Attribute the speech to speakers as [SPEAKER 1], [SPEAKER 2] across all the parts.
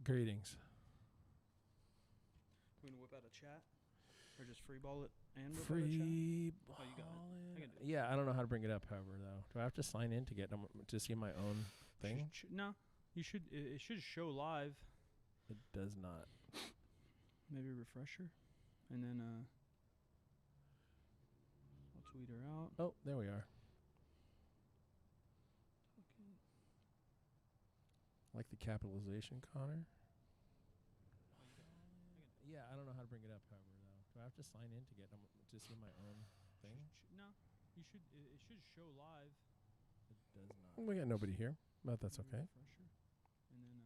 [SPEAKER 1] Greetings.
[SPEAKER 2] We're gonna whip out a chat, or just free ball it and whip out a chat.
[SPEAKER 1] Free
[SPEAKER 2] Oh, you got it. I can do it.
[SPEAKER 1] Yeah, I don't know how to bring it up. However, though, do I have to sign in to get to see my own thing?
[SPEAKER 2] No, you should. It should show live.
[SPEAKER 1] It does not.
[SPEAKER 2] Maybe refresher, and then I'll tweet her out.
[SPEAKER 1] Oh, there we are.
[SPEAKER 2] Okay.
[SPEAKER 1] Like the capitalization, Connor. Yeah, I don't know how to bring it up. However, though, do I have to sign in to get to see my own thing?
[SPEAKER 2] No, you should. It should show live.
[SPEAKER 1] It does not. We got nobody here, but that's
[SPEAKER 2] Maybe
[SPEAKER 1] okay.
[SPEAKER 2] refresher, and then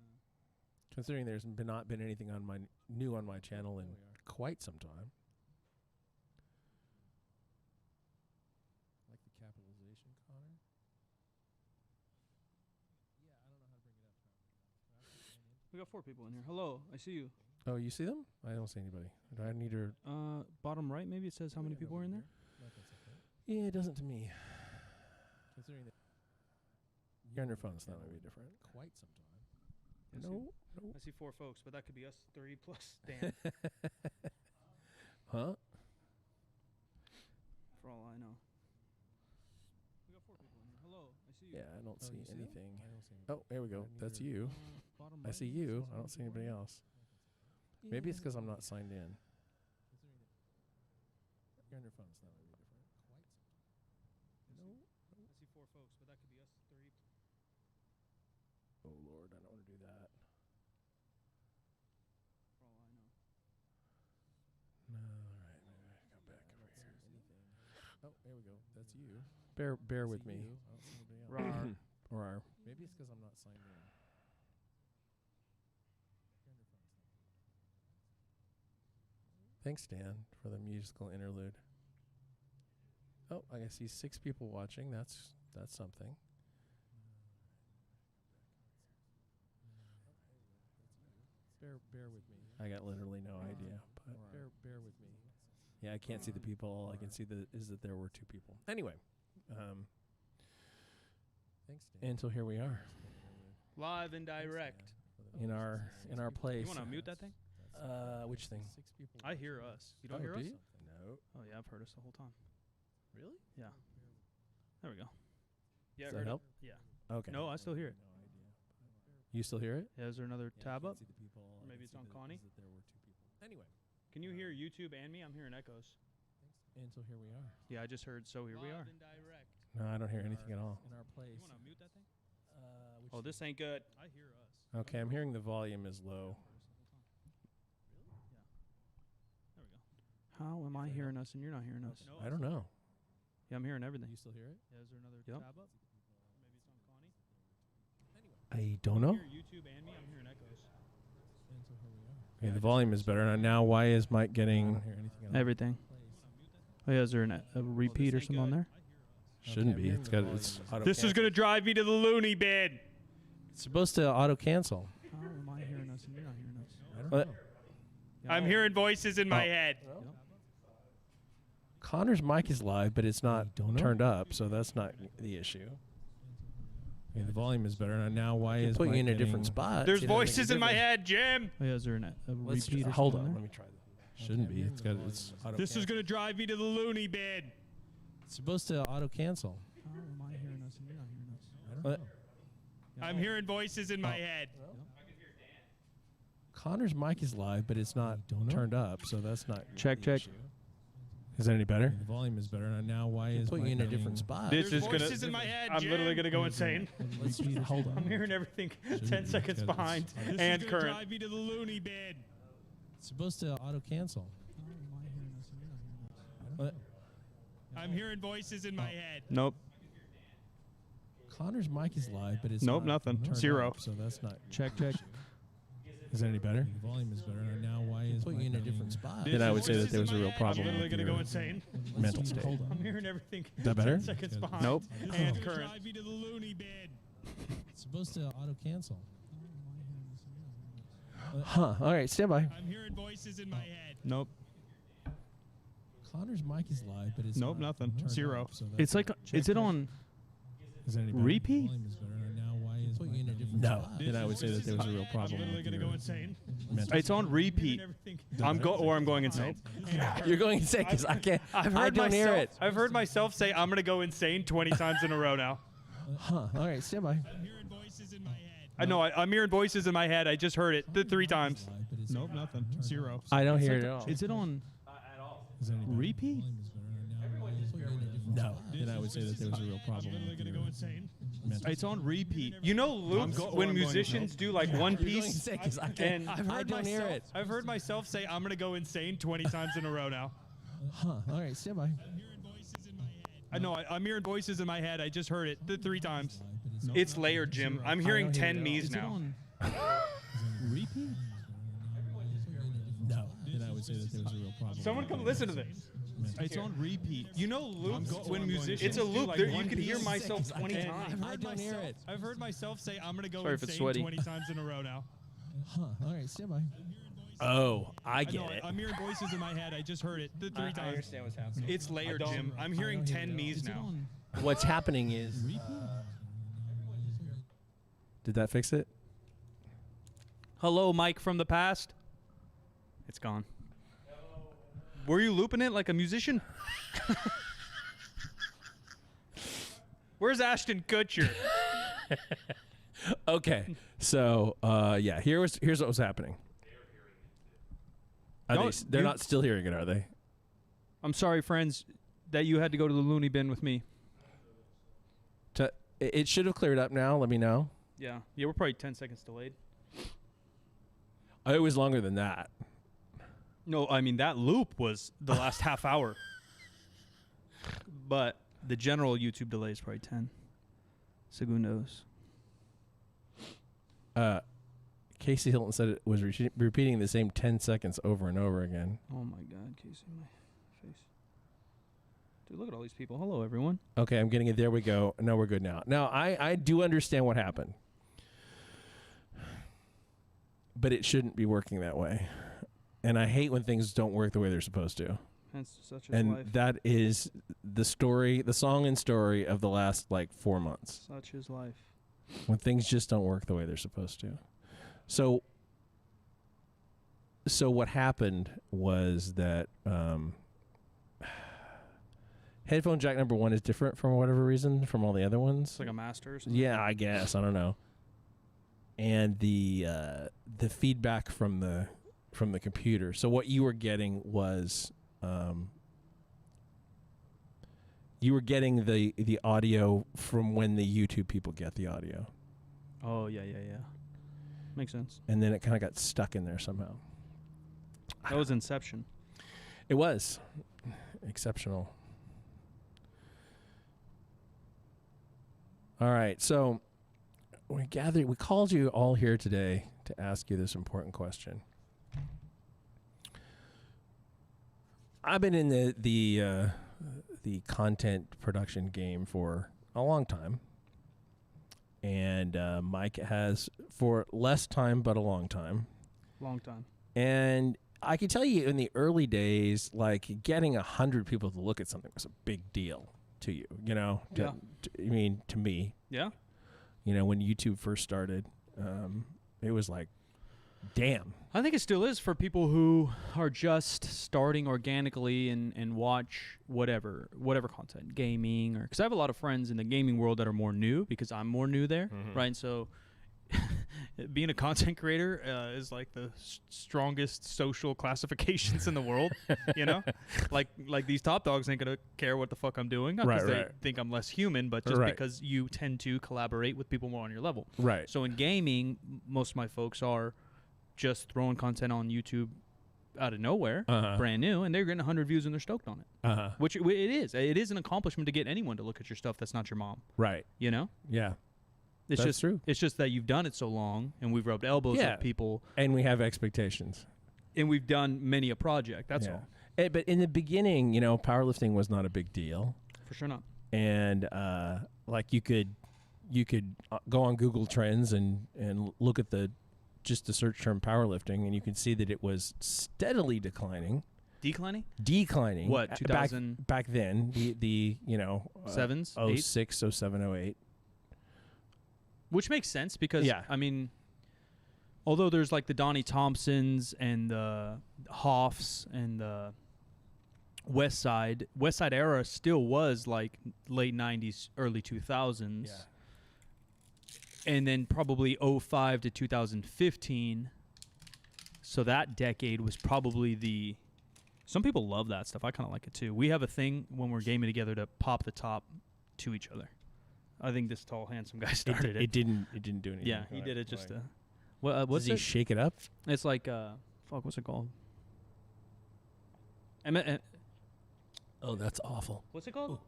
[SPEAKER 1] Considering there's not been anything on my new on my channel in quite some time. Like the capitalization, Connor. Yeah, I don't know how to bring it up.
[SPEAKER 2] we got 4 people in here. Hello, I see you.
[SPEAKER 1] Oh, you see them? I don't see anybody. Do I need to?
[SPEAKER 2] Bottom right, maybe it says how many people are in there.
[SPEAKER 1] Yeah, it doesn't to me. Considering that you're on your phone, so that might be different. Quite some time. No.
[SPEAKER 2] I see 4 folks, but that could be us 3 plus Dan.
[SPEAKER 1] Huh?
[SPEAKER 2] For all I know. We got 4 people in here. Hello, I see you.
[SPEAKER 1] Yeah, I don't see
[SPEAKER 2] you see
[SPEAKER 1] anything. Oh, there we go. That's you. I see you. I don't see anybody else. Maybe it's because I'm not signed in. You're on your phone, so that might be different. No.
[SPEAKER 2] I see 4 folks, but that could be us 3.
[SPEAKER 1] Oh, Lord, I don't want to do that.
[SPEAKER 2] For all I know.
[SPEAKER 1] No, all right. Maybe I go back over here. Oh, there we go. That's you. Bear with me. I don't see anybody else. Rar. Maybe it's because I'm not signed in. Thanks, Dan, for the musical interlude. Oh, I see 6 people watching. That's something. Bear with me. I got literally no idea, but bear with me. Yeah, I can't see the people. All I can see is that there were 2 people. Anyway, thanks, Dan. Until here we are,
[SPEAKER 2] Live and direct.
[SPEAKER 1] in our place.
[SPEAKER 2] You want to mute that thing?
[SPEAKER 1] Which thing?
[SPEAKER 2] I hear us. You don't hear us?
[SPEAKER 1] No.
[SPEAKER 2] Oh yeah, I've heard us the whole time.
[SPEAKER 1] Really?
[SPEAKER 2] Yeah. There we go. Yeah,
[SPEAKER 1] Does
[SPEAKER 2] I
[SPEAKER 1] that
[SPEAKER 2] heard
[SPEAKER 1] help?
[SPEAKER 2] it. Yeah.
[SPEAKER 1] Okay.
[SPEAKER 2] No, I still hear it.
[SPEAKER 1] You still hear it?
[SPEAKER 2] Yeah, is there another tab up?
[SPEAKER 1] Or
[SPEAKER 2] maybe it's on Connie.
[SPEAKER 1] There were 2 people. Anyway.
[SPEAKER 2] Can you hear YouTube and me? I'm hearing echoes.
[SPEAKER 1] Until here we are.
[SPEAKER 2] Yeah, I just heard. So here we are.
[SPEAKER 1] No, I don't hear anything at all.
[SPEAKER 2] In our place. You want to mute that thing? Oh, this ain't good. I hear us.
[SPEAKER 1] Okay, I'm hearing the volume is low.
[SPEAKER 2] Yeah. There we go. How am I hearing us and you're not hearing us?
[SPEAKER 1] I don't know.
[SPEAKER 2] Yeah, I'm hearing everything.
[SPEAKER 1] You still hear it?
[SPEAKER 2] Yeah, is there another
[SPEAKER 1] Yep.
[SPEAKER 2] tab up? Maybe it's on Connie.
[SPEAKER 1] I don't know.
[SPEAKER 2] Hear YouTube and me. I'm hearing echoes.
[SPEAKER 1] Okay, the volume is better now. Why is Mike getting
[SPEAKER 2] Everything. Oh yeah, is there a repeat or something on there?
[SPEAKER 1] Shouldn't be. It's got it's auto.
[SPEAKER 2] This is gonna drive me to the loony bin.
[SPEAKER 1] It's supposed to auto cancel.
[SPEAKER 2] How am I hearing us and you're not hearing us?
[SPEAKER 1] I don't know.
[SPEAKER 2] I'm hearing voices in my head.
[SPEAKER 1] Well. Connor's mic is live, but it's not turned up, so that's not the issue. Okay, the volume is better now. Why is
[SPEAKER 3] put you
[SPEAKER 1] Mike
[SPEAKER 3] in a
[SPEAKER 1] getting
[SPEAKER 3] different spot.
[SPEAKER 2] There's voices in my head, Jim.
[SPEAKER 4] Oh, yeah, is there a repeat or
[SPEAKER 1] hold
[SPEAKER 4] something
[SPEAKER 1] on.
[SPEAKER 4] there?
[SPEAKER 1] Let me try that. Shouldn't be. It's got it's auto.
[SPEAKER 2] This is gonna drive me to the loony bin.
[SPEAKER 1] It's supposed to auto cancel.
[SPEAKER 4] How am I hearing us and you're not hearing us?
[SPEAKER 1] I don't know.
[SPEAKER 2] I'm hearing voices in my head.
[SPEAKER 1] Connor's mic is live, but it's not turned up, so that's not.
[SPEAKER 4] Check.
[SPEAKER 1] Is that any better? The volume is better now. Why is
[SPEAKER 3] Put you
[SPEAKER 1] Mike
[SPEAKER 3] in a
[SPEAKER 1] getting-
[SPEAKER 3] different spot.
[SPEAKER 2] This
[SPEAKER 4] There's
[SPEAKER 2] is
[SPEAKER 4] voices
[SPEAKER 2] gonna.
[SPEAKER 4] in my head,
[SPEAKER 2] I'm
[SPEAKER 4] Jim.
[SPEAKER 2] literally gonna go insane.
[SPEAKER 1] Hold on.
[SPEAKER 2] I'm hearing everything
[SPEAKER 1] Shouldn't
[SPEAKER 2] 10
[SPEAKER 1] be.
[SPEAKER 2] seconds
[SPEAKER 1] It's got-
[SPEAKER 2] behind
[SPEAKER 1] it's
[SPEAKER 2] and
[SPEAKER 4] This is gonna
[SPEAKER 2] current.
[SPEAKER 4] drive me to the loony bin.
[SPEAKER 1] It's supposed to auto cancel.
[SPEAKER 4] How am I hearing us and you're not hearing us?
[SPEAKER 2] I'm hearing voices in my head.
[SPEAKER 4] Nope.
[SPEAKER 1] Connor's mic is live, but it's
[SPEAKER 2] Nope,
[SPEAKER 1] not
[SPEAKER 2] nothing.
[SPEAKER 1] turned
[SPEAKER 2] 0.
[SPEAKER 1] up, so that's not.
[SPEAKER 4] Check.
[SPEAKER 1] Is that any better? The volume is better now. Why is
[SPEAKER 3] Put
[SPEAKER 1] Mike
[SPEAKER 3] you in a
[SPEAKER 1] getting-
[SPEAKER 3] different spot.
[SPEAKER 1] Then I would say that
[SPEAKER 2] Voices
[SPEAKER 1] there was
[SPEAKER 2] in
[SPEAKER 1] a
[SPEAKER 2] my
[SPEAKER 1] real
[SPEAKER 2] head.
[SPEAKER 1] problem
[SPEAKER 2] I'm literally
[SPEAKER 1] with
[SPEAKER 2] gonna
[SPEAKER 1] your
[SPEAKER 2] go insane.
[SPEAKER 1] mental state.
[SPEAKER 2] I'm hearing everything
[SPEAKER 1] Is that better?
[SPEAKER 2] 10 seconds behind
[SPEAKER 4] Nope.
[SPEAKER 2] and
[SPEAKER 4] This is gonna
[SPEAKER 2] current.
[SPEAKER 4] drive me to the loony bin.
[SPEAKER 1] It's supposed to auto cancel.
[SPEAKER 4] How am I hearing us and you're not hearing us?
[SPEAKER 1] Huh. All right, stand by.
[SPEAKER 2] I'm hearing voices in my head.
[SPEAKER 4] Nope.
[SPEAKER 1] Connor's mic is live, but it's
[SPEAKER 4] Nope,
[SPEAKER 1] not
[SPEAKER 4] nothing.
[SPEAKER 1] turned
[SPEAKER 2] 0.
[SPEAKER 1] up, so that's
[SPEAKER 4] It's like,
[SPEAKER 1] not-
[SPEAKER 4] is it on
[SPEAKER 1] Is that any better?
[SPEAKER 4] repeat?
[SPEAKER 1] The volume is better now. Why is
[SPEAKER 3] Put you
[SPEAKER 1] Mike
[SPEAKER 3] in a
[SPEAKER 1] getting- No. Then I would say that there was a real problem.
[SPEAKER 4] I'm literally
[SPEAKER 1] with
[SPEAKER 4] gonna go
[SPEAKER 1] your
[SPEAKER 4] insane.
[SPEAKER 1] mental
[SPEAKER 3] It's on repeat. I'm going insane.
[SPEAKER 1] You're going insane because I can't. I don't hear it.
[SPEAKER 3] I've heard myself say I'm gonna go insane 20 times in a row now.
[SPEAKER 1] Huh. All right, stand by.
[SPEAKER 4] I'm hearing voices in my head.
[SPEAKER 3] I know. I'm hearing voices in my head. I just heard it 3 times.
[SPEAKER 4] Nope, nothing. Zero.
[SPEAKER 1] I don't hear it at all.
[SPEAKER 2] Is it on repeat?
[SPEAKER 1] No. Then I would say that there was a real problem.
[SPEAKER 4] I'm literally
[SPEAKER 1] with
[SPEAKER 4] gonna
[SPEAKER 1] your
[SPEAKER 4] go insane.
[SPEAKER 1] mental
[SPEAKER 3] It's on repeat. You know loops
[SPEAKER 4] I'm
[SPEAKER 3] when
[SPEAKER 4] going
[SPEAKER 3] musicians do like one
[SPEAKER 1] You're going
[SPEAKER 3] piece.
[SPEAKER 1] insane 'cause I can't.
[SPEAKER 3] And
[SPEAKER 1] I don't hear it.
[SPEAKER 3] I've heard myself say I'm gonna go insane 20 times in a row now.
[SPEAKER 1] Huh. All right, stand by.
[SPEAKER 4] I'm hearing voices in my head.
[SPEAKER 3] I know. I'm hearing voices in my head. I just heard it 3 times.
[SPEAKER 4] Nope,
[SPEAKER 3] It's
[SPEAKER 4] nothing.
[SPEAKER 3] layered, Jim.
[SPEAKER 4] Zero.
[SPEAKER 3] I'm hearing
[SPEAKER 1] don't hear
[SPEAKER 3] 10
[SPEAKER 1] it at all.
[SPEAKER 3] me's
[SPEAKER 2] Is it
[SPEAKER 3] now.
[SPEAKER 2] on repeat?
[SPEAKER 1] No. Then I would say that there was a real problem.
[SPEAKER 3] Someone come listen to this.
[SPEAKER 2] It's on repeat.
[SPEAKER 3] You know loops when
[SPEAKER 4] going
[SPEAKER 3] musicians
[SPEAKER 4] insane.
[SPEAKER 3] It's a
[SPEAKER 4] do
[SPEAKER 3] loop.
[SPEAKER 4] like
[SPEAKER 3] There,
[SPEAKER 4] one
[SPEAKER 3] you can hear
[SPEAKER 4] piece.
[SPEAKER 3] myself 20
[SPEAKER 1] I
[SPEAKER 3] times.
[SPEAKER 1] don't hear it.
[SPEAKER 3] I've heard myself say I'm gonna go
[SPEAKER 2] Sorry if it's
[SPEAKER 3] insane
[SPEAKER 2] sweaty.
[SPEAKER 3] 20 times in a row now.
[SPEAKER 1] Huh. All right, stand by. Oh, I
[SPEAKER 3] I
[SPEAKER 1] get
[SPEAKER 3] know.
[SPEAKER 1] it.
[SPEAKER 3] I'm hearing voices in my head. I just heard it 3 times.
[SPEAKER 5] what's happening.
[SPEAKER 3] It's layered, Jim. I'm hearing
[SPEAKER 1] don't hear
[SPEAKER 3] 10
[SPEAKER 1] it at all.
[SPEAKER 3] me's
[SPEAKER 2] Is it
[SPEAKER 3] now.
[SPEAKER 2] on
[SPEAKER 1] What's happening is.
[SPEAKER 2] repeat?
[SPEAKER 1] Did that fix it?
[SPEAKER 3] Hello, Mike from the past. It's gone. Were you looping it like a musician? Where's Ashton Kutcher?
[SPEAKER 1] Okay, so yeah, here's what was happening. They're not still hearing it, are they?
[SPEAKER 3] I'm sorry, friends, that you had to go to the loony bin with me.
[SPEAKER 1] It should have cleared up now. Let me know.
[SPEAKER 3] Yeah, we're probably 10 seconds delayed.
[SPEAKER 1] It was longer than that.
[SPEAKER 3] No, I mean, that loop was the last half hour. But the general YouTube delay is probably 10 segundos.
[SPEAKER 1] Casey Hilton said it was repeating the same 10 seconds over and over again.
[SPEAKER 3] Oh, my God, Casey, my face. Dude, look at all these people. Hello, everyone.
[SPEAKER 1] Okay, I'm getting it. There we go. No, we're good now. Now, I do understand what happened. But it shouldn't be working that way. And I hate when things don't work the way they're supposed to.
[SPEAKER 3] That's such
[SPEAKER 1] And
[SPEAKER 3] life.
[SPEAKER 1] that is the story, the song and story of the last, 4 months.
[SPEAKER 3] Such is life.
[SPEAKER 1] When things just don't work the way they're supposed to. So what happened was that headphone jack number 1 is different for whatever reason from all the other ones.
[SPEAKER 3] It's like a master or something.
[SPEAKER 1] Yeah, I guess. I don't know. And the feedback from the computer. So what you were getting was you were getting the audio from when the YouTube people get the audio.
[SPEAKER 3] Oh, yeah. Makes sense.
[SPEAKER 1] And then it kind of got stuck in there somehow.
[SPEAKER 3] That was Inception.
[SPEAKER 1] It was exceptional. All right, so we called you all here today to ask you this important question. I've been in the content production game for a long time, and Mike has for less time but a long time.
[SPEAKER 3] Long time.
[SPEAKER 1] And I can tell you in the early days, getting 100 people to look at something was a big deal to you,
[SPEAKER 3] Yeah.
[SPEAKER 1] To me,
[SPEAKER 3] Yeah?
[SPEAKER 1] when YouTube first started, it was like, damn.
[SPEAKER 3] I think it still is for people who are just starting organically and watch whatever content, gaming, or because I have a lot of friends in the gaming world that are more new because I'm more new there, right? And so being a content creator is like the strongest social classifications in the world, like these top dogs ain't gonna care what the fuck I'm doing, not because they think I'm less human, but just because you tend to collaborate with people more on your level.
[SPEAKER 1] Right.
[SPEAKER 3] So in gaming, most of my folks are just throwing content on YouTube out of nowhere, brand new, and they're getting 100 views and they're stoked on it. Which it is. It is an accomplishment to get anyone to look at your stuff that's not your mom.
[SPEAKER 1] Right.
[SPEAKER 3] Yeah.
[SPEAKER 1] That's
[SPEAKER 3] just
[SPEAKER 1] true.
[SPEAKER 3] It's just that you've done it so long, and we've rubbed elbows with people,
[SPEAKER 1] and we have expectations,
[SPEAKER 3] and we've done many a project. That's all.
[SPEAKER 1] But in the beginning, powerlifting was not a big deal.
[SPEAKER 3] For sure not.
[SPEAKER 1] And you could go on Google Trends and look at the search term powerlifting, and you can see that it was steadily declining. Declining.
[SPEAKER 3] What, 2000?
[SPEAKER 1] Back then, the
[SPEAKER 3] sevens,
[SPEAKER 1] 06, 07, 08.
[SPEAKER 3] Which makes sense because,
[SPEAKER 1] Yeah.
[SPEAKER 3] I mean, although there's like the Donnie Thompsons and the Hoffs and the West Side era still was like late 90s, early 2000s.
[SPEAKER 1] Yeah.
[SPEAKER 3] And then probably 05 to 2015. So that decade was probably the... Some people love that stuff. I kind of like it too. We have a thing when we're gaming together to pop the top to each other. I think this tall, handsome guy started it.
[SPEAKER 1] It didn't do anything.
[SPEAKER 3] Yeah, he did it just
[SPEAKER 1] like,
[SPEAKER 3] to... what's
[SPEAKER 1] does he
[SPEAKER 3] it?
[SPEAKER 1] shake it up?
[SPEAKER 3] It's like, what's it called?
[SPEAKER 1] Oh, that's awful.
[SPEAKER 3] What's it called?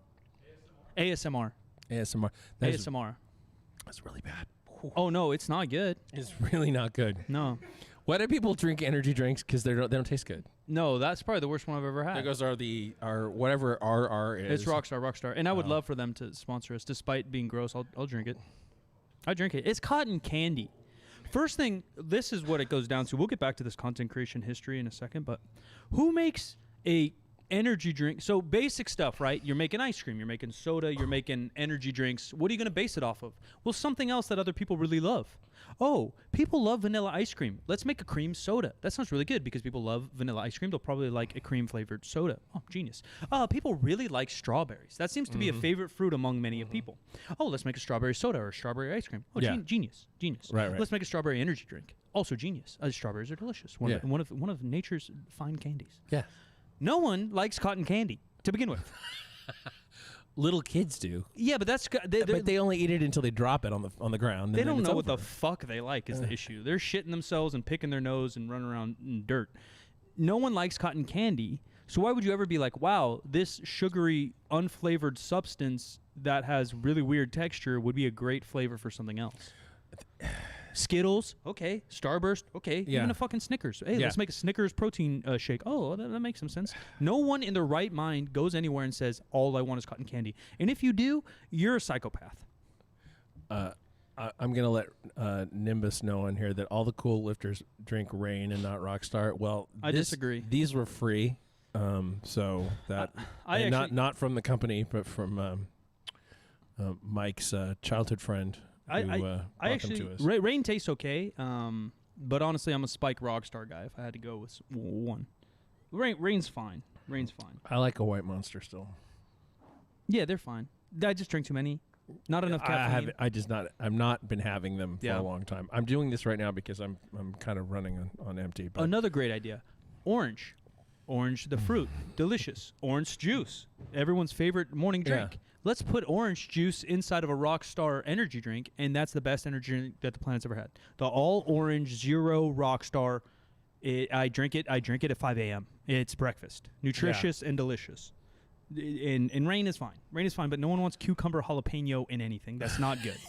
[SPEAKER 3] ASMR.
[SPEAKER 1] ASMR.
[SPEAKER 3] ASMR.
[SPEAKER 1] That's really bad.
[SPEAKER 3] Oh, no, it's not good.
[SPEAKER 1] It's really not good.
[SPEAKER 3] No.
[SPEAKER 1] Why do people drink energy drinks? Because they don't taste good.
[SPEAKER 3] No, that's probably the worst one I've ever had.
[SPEAKER 1] There goes our whatever RR is.
[SPEAKER 3] It's Rockstar. And I would love for them to sponsor us. Despite being gross, I'll drink it. I drink it. It's cotton candy. First thing, this is what it goes down to. We'll get back to this content creation history in a second, but who makes a energy drink? So basic stuff, right? You're making ice cream, you're making soda, you're making energy drinks. What are you going to base it off of? Well, something else that other people really love. Oh, people love vanilla ice cream. Let's make a cream soda. That sounds really good because people love vanilla ice cream. They'll probably like a cream flavored soda. Oh, genius. People really like strawberries. That seems to be a favorite fruit among many of people. Oh, let's make a strawberry soda or a strawberry ice cream. Oh,
[SPEAKER 1] Yeah.
[SPEAKER 3] Genius.
[SPEAKER 1] Right.
[SPEAKER 3] Let's make a strawberry energy drink. Also genius. Strawberries are delicious. One of nature's fine candies.
[SPEAKER 1] Yeah.
[SPEAKER 3] No one likes cotton candy to begin with.
[SPEAKER 1] Little kids do.
[SPEAKER 3] Yeah, but that's
[SPEAKER 1] But they only eat it until they drop it on the ground.
[SPEAKER 3] they don't know what the fuck they like is the issue. They're shitting themselves and picking their nose and running around in dirt. No one likes cotton candy, so why would you ever be like, wow, this sugary, unflavored substance that has really weird texture would be a great flavor for something else? Skittles, okay. Starburst, okay.
[SPEAKER 1] Yeah.
[SPEAKER 3] Even a fucking Snickers. Hey,
[SPEAKER 1] Yeah.
[SPEAKER 3] let's make a Snickers protein shake. Oh, that makes some sense. No one in their right mind goes anywhere and says, all I want is cotton candy. And if you do, you're a psychopath.
[SPEAKER 1] I'm going to let Nimbus know in here that all the cool lifters drink Reign and not Rockstar. Well,
[SPEAKER 3] I disagree.
[SPEAKER 1] These were free, so that and not from the company, but from Mike's childhood friend. Who brought them to us.
[SPEAKER 3] Rain tastes okay, but honestly, I'm a Spike Rockstar guy. If I had to go with one, Rain's fine. Rain's fine.
[SPEAKER 1] I like a White Monster still.
[SPEAKER 3] Yeah, they're fine. I just drink too many. Not enough caffeine.
[SPEAKER 1] I've not been having them for
[SPEAKER 3] Yeah.
[SPEAKER 1] a long time. I'm doing this right now because I'm kind of running on empty. But
[SPEAKER 3] Another great idea: orange the fruit, delicious. Orange juice, everyone's favorite morning drink.
[SPEAKER 1] Yeah.
[SPEAKER 3] Let's put orange juice inside of a Rockstar energy drink, and that's the best energy drink that the planet's ever had. The all orange zero Rockstar. I drink it at 5 a.m. It's breakfast, nutritious and delicious. And Rain is fine. Rain is fine, but no one wants cucumber jalapeno in anything. That's not good.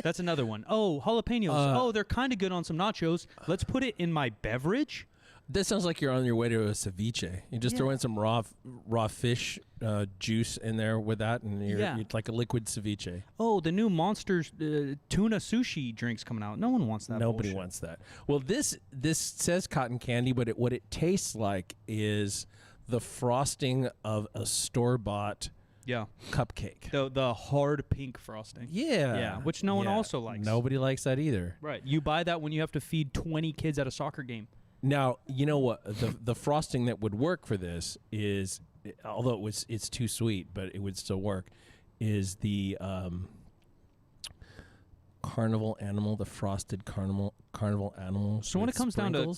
[SPEAKER 3] That's another one. Oh, jalapenos. They're kind of good on some nachos. Let's put it in my beverage.
[SPEAKER 1] this sounds like you're on your way to a ceviche. You just throw in some raw fish juice in there with that, and you're like a liquid ceviche.
[SPEAKER 3] Oh, the new Monsters tuna sushi drinks coming out. No one wants that.
[SPEAKER 1] Nobody
[SPEAKER 3] bullshit.
[SPEAKER 1] wants that. Well, this says cotton candy, but what it tastes like is the frosting of a store-bought cupcake.
[SPEAKER 3] The hard pink frosting.
[SPEAKER 1] Yeah.
[SPEAKER 3] Which no one also likes.
[SPEAKER 1] Nobody likes that either.
[SPEAKER 3] Right. You buy that when you have to feed 20 kids at a soccer game.
[SPEAKER 1] Now, you know what? The frosting that would work for this is, although it's too sweet, but it would still work, is the carnival animal, the frosted carnival animal.
[SPEAKER 3] So when it comes down to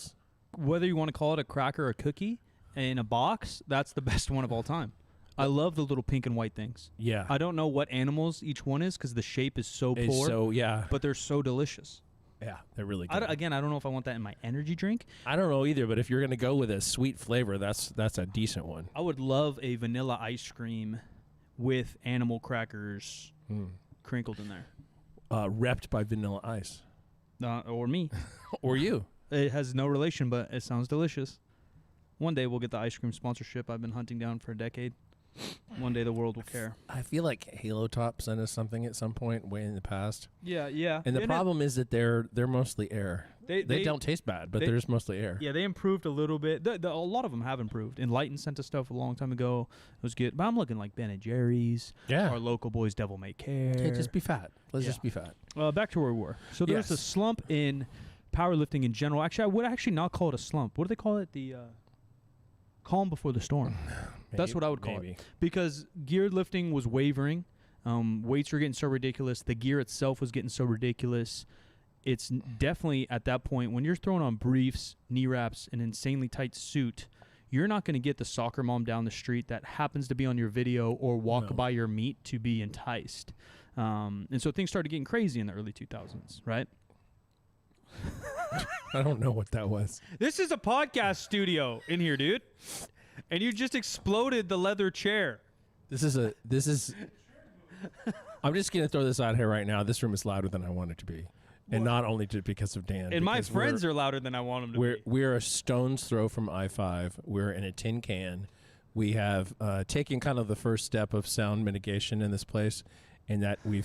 [SPEAKER 3] whether you want to call it a cracker or a cookie in a box, that's the best one of all time. I love the little pink and white things.
[SPEAKER 1] Yeah.
[SPEAKER 3] I don't know what animals each one is because the shape is so poor. But they're so delicious.
[SPEAKER 1] Yeah, they're really good.
[SPEAKER 3] I don't know if I want that in my energy drink.
[SPEAKER 1] I don't know either, but if you're going to go with a sweet flavor, that's a decent one.
[SPEAKER 3] I would love a vanilla ice cream with animal crackers crinkled in there.
[SPEAKER 1] Repped by Vanilla Ice.
[SPEAKER 3] Or me.
[SPEAKER 1] Or you.
[SPEAKER 3] It has no relation, but it sounds delicious. One day we'll get the ice cream sponsorship I've been hunting down for a decade. One day the world will care.
[SPEAKER 1] I feel like Halo Top sent us something at some point way in the past.
[SPEAKER 3] Yeah.
[SPEAKER 1] And the problem is that they're mostly air. They don't taste bad, but they're just mostly air.
[SPEAKER 3] Yeah, they improved a little bit. A lot of them have improved. Enlighten sent us stuff a long time ago. It was good. But I'm looking like Ben & Jerry's.
[SPEAKER 1] Yeah.
[SPEAKER 3] Our local boys, Devil May Care.
[SPEAKER 1] Okay, just be fat. Let's just be fat.
[SPEAKER 3] Back to where we were. So there's a
[SPEAKER 1] Yes.
[SPEAKER 3] slump in powerlifting in general. Actually, I would actually not call it a slump. What do they call it? The calm before the storm. That's what I would call it. Because geared lifting was wavering. Weights were getting so ridiculous. The gear itself was getting so ridiculous. It's definitely at that point when you're throwing on briefs, knee wraps, an insanely tight suit, you're not going to get the soccer mom down the street that happens to be on your video or walk by your meet to be enticed. And so things started getting crazy in the early 2000s, right?
[SPEAKER 1] I don't know what that was.
[SPEAKER 3] This is a podcast studio in here, dude. And you just exploded the leather chair.
[SPEAKER 1] This is I'm just going to throw this out here right now. This room is louder than I want it to be. And not only just because of Dan.
[SPEAKER 3] And my friends are louder than I want them to be.
[SPEAKER 1] We're a stone's throw from I-5. We're in a tin can. We have taken kind of the first step of sound mitigation in this place, in that we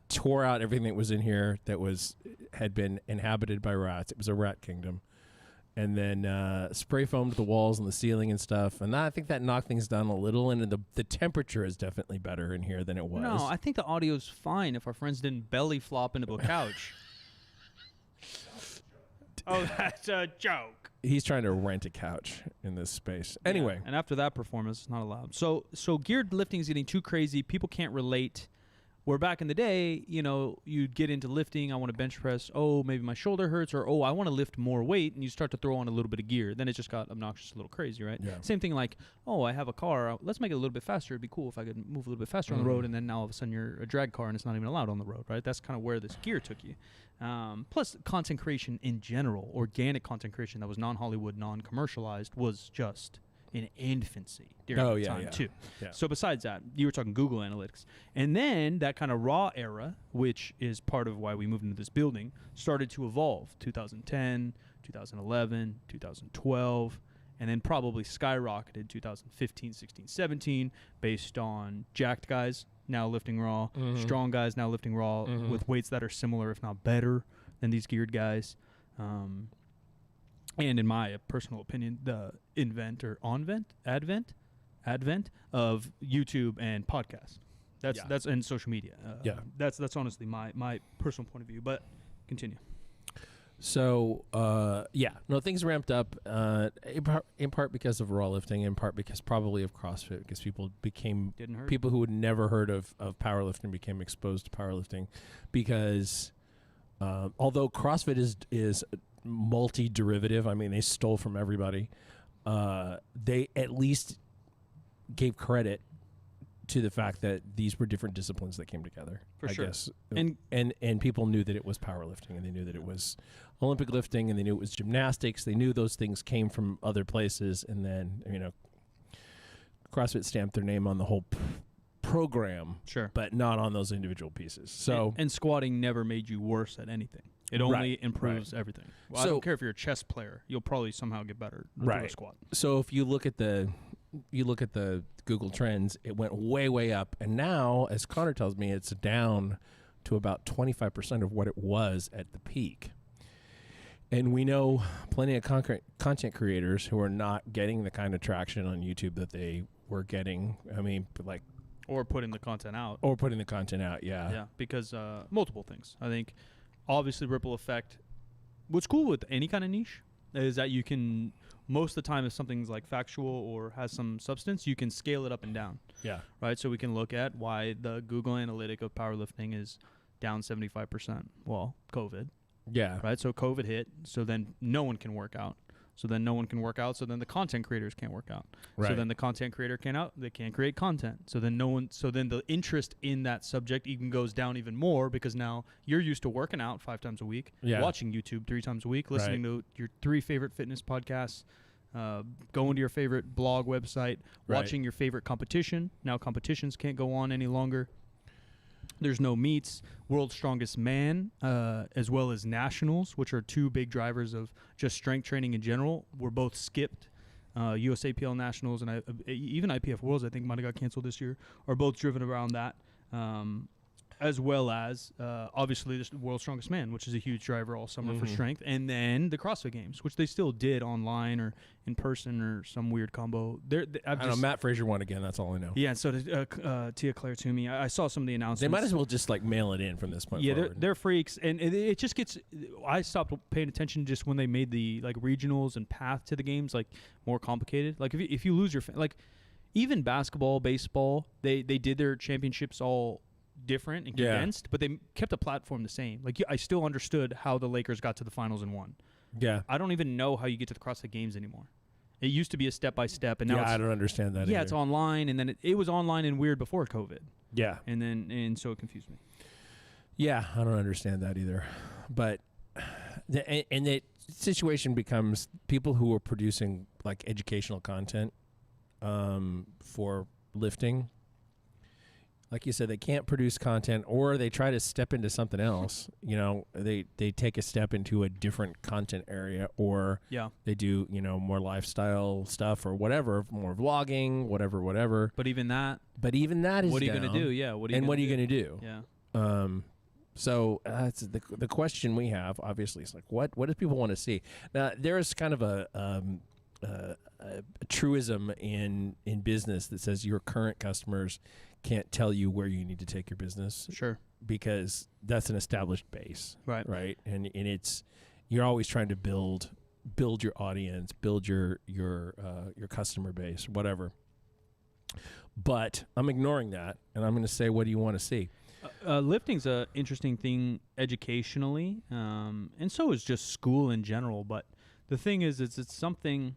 [SPEAKER 1] tore out everything that was in here that had been inhabited by rats. It was a rat kingdom. And then spray foamed the walls and the ceiling and stuff. And I think that knocked things down a little. And the temperature is definitely better in here than it was.
[SPEAKER 3] No, I think the audio's fine if our friends didn't belly flop into a couch. Oh, that's a joke.
[SPEAKER 1] He's trying to rent a couch in this space. Anyway.
[SPEAKER 3] Yeah, and after that performance, it's not allowed. So geared lifting is getting too crazy. People can't relate. Where back in the day, you'd get into lifting. I want to bench press. Oh, maybe my shoulder hurts. Or, I want to lift more weight. And you start to throw on a little bit of gear. Then it just got obnoxious, a little crazy, right?
[SPEAKER 1] Yeah.
[SPEAKER 3] Same thing like, I have a car. Let's make it a little bit faster. It'd be cool if I could move a little bit faster on the road. And then now all of a sudden you're a drag car and it's not even allowed on the road, right? That's kind of where this gear took you. Plus, content creation in general, organic content creation that was non-Hollywood, non-commercialized, was just in infancy during that time too.
[SPEAKER 1] Yeah.
[SPEAKER 3] So besides that, you were talking Google Analytics. And then that kind of raw era, which is part of why we moved into this building, started to evolve. 2010, 2011, 2012, and then probably skyrocketed 2015, 16, 17 based on jacked guys now lifting raw, strong guys now lifting raw with weights that are similar, if not better, than these geared guys. And in my personal opinion, the advent of YouTube and podcast. That's in social media. That's honestly my personal point of view. But continue.
[SPEAKER 1] So things ramped up in part because of raw lifting, in part because probably of CrossFit, because people who had never heard of powerlifting became exposed to powerlifting, because although CrossFit is multi-derivative, I mean, they stole from everybody, they at least gave credit to the fact that these were different disciplines that came together. I guess. And people knew that it was powerlifting, and they knew that it was Olympic lifting, and they knew it was gymnastics. They knew those things came from other places, and then CrossFit stamped their name on the whole program, but not on those individual pieces. So
[SPEAKER 3] and squatting never made you worse at anything. It only improves everything. Well, I don't care if you're a chess player; you'll probably somehow get better at a squat.
[SPEAKER 1] So if you look at the Google Trends, it went way up, and now, as Connor tells me, it's down to about 25% of what it was at the peak. And we know plenty of content creators who are not getting the kind of traction on YouTube that they were getting. I mean,
[SPEAKER 3] or putting the content out.
[SPEAKER 1] Yeah,
[SPEAKER 3] because multiple things. I think obviously ripple effect. What's cool with any kind of niche is that you can, most of the time, if something's like factual or has some substance, you can scale it up and down.
[SPEAKER 1] Yeah.
[SPEAKER 3] Right. So we can look at why the Google Analytic of powerlifting is down 75%. Well, COVID.
[SPEAKER 1] Yeah.
[SPEAKER 3] Right. So COVID hit. So then no one can work out. So then no one can work out. So then the content creators can't work out.
[SPEAKER 1] Right.
[SPEAKER 3] So then the content creator they can't create content. So then the interest in that subject even goes down even more, because now you're used to working out 5 times a week, watching YouTube 3 times a week, listening to your 3 favorite fitness podcasts, going to your favorite blog website, watching your favorite competition. Now competitions can't go on any longer. There's no meets. World's Strongest Man, as well as Nationals, which are 2 big drivers of just strength training in general, were both skipped. USAPL Nationals and even IPF Worlds, I think, might have got canceled this year, are both driven around that. as well as obviously the World's Strongest Man, which is a huge driver all summer for strength, and then the CrossFit Games, which they still did online or in person or some weird combo.
[SPEAKER 1] I don't know. Matt Fraser won again. That's all I know.
[SPEAKER 3] Yeah, and so did Tia Claire Toomey. I saw some of the announcements.
[SPEAKER 1] They might as well just like mail it in from this point
[SPEAKER 3] Yeah,
[SPEAKER 1] forward.
[SPEAKER 3] they're freaks, and it just gets. I stopped paying attention just when they made the like regionals and path to the games like more complicated. Like if you lose your like even basketball, baseball, they did their championships all different and condensed, but they kept the platform the same. Like I still understood how the Lakers got to the finals and won.
[SPEAKER 1] Yeah,
[SPEAKER 3] I don't even know how you get to the CrossFit Games anymore. It used to be a step by step, and now
[SPEAKER 1] I don't understand that.
[SPEAKER 3] Yeah,
[SPEAKER 1] either.
[SPEAKER 3] it's online, and then it was online and weird before COVID.
[SPEAKER 1] Yeah,
[SPEAKER 3] and so it confused me.
[SPEAKER 1] Yeah, I don't understand that either. But the situation becomes people who are producing like educational content for lifting. Like you said, they can't produce content, or they try to step into something else. You know, they take a step into a different content area, or they do more lifestyle stuff or whatever, more vlogging, whatever.
[SPEAKER 3] But even that
[SPEAKER 1] is
[SPEAKER 3] what are you
[SPEAKER 1] down.
[SPEAKER 3] going to do? Yeah, what are you
[SPEAKER 1] going to do?
[SPEAKER 3] Yeah.
[SPEAKER 1] So that's the question we have. Obviously, is like what do people want to see? Now there is kind of a truism in business that says your current customers can't tell you where you need to take your business.
[SPEAKER 3] Sure.
[SPEAKER 1] Because that's an established base.
[SPEAKER 3] Right.
[SPEAKER 1] And it's you're always trying to build your audience, build your customer base, whatever. But I'm ignoring that, and I'm going to say, what do you want to see?
[SPEAKER 3] Lifting's a interesting thing educationally, and so is just school in general. But the thing is, it's something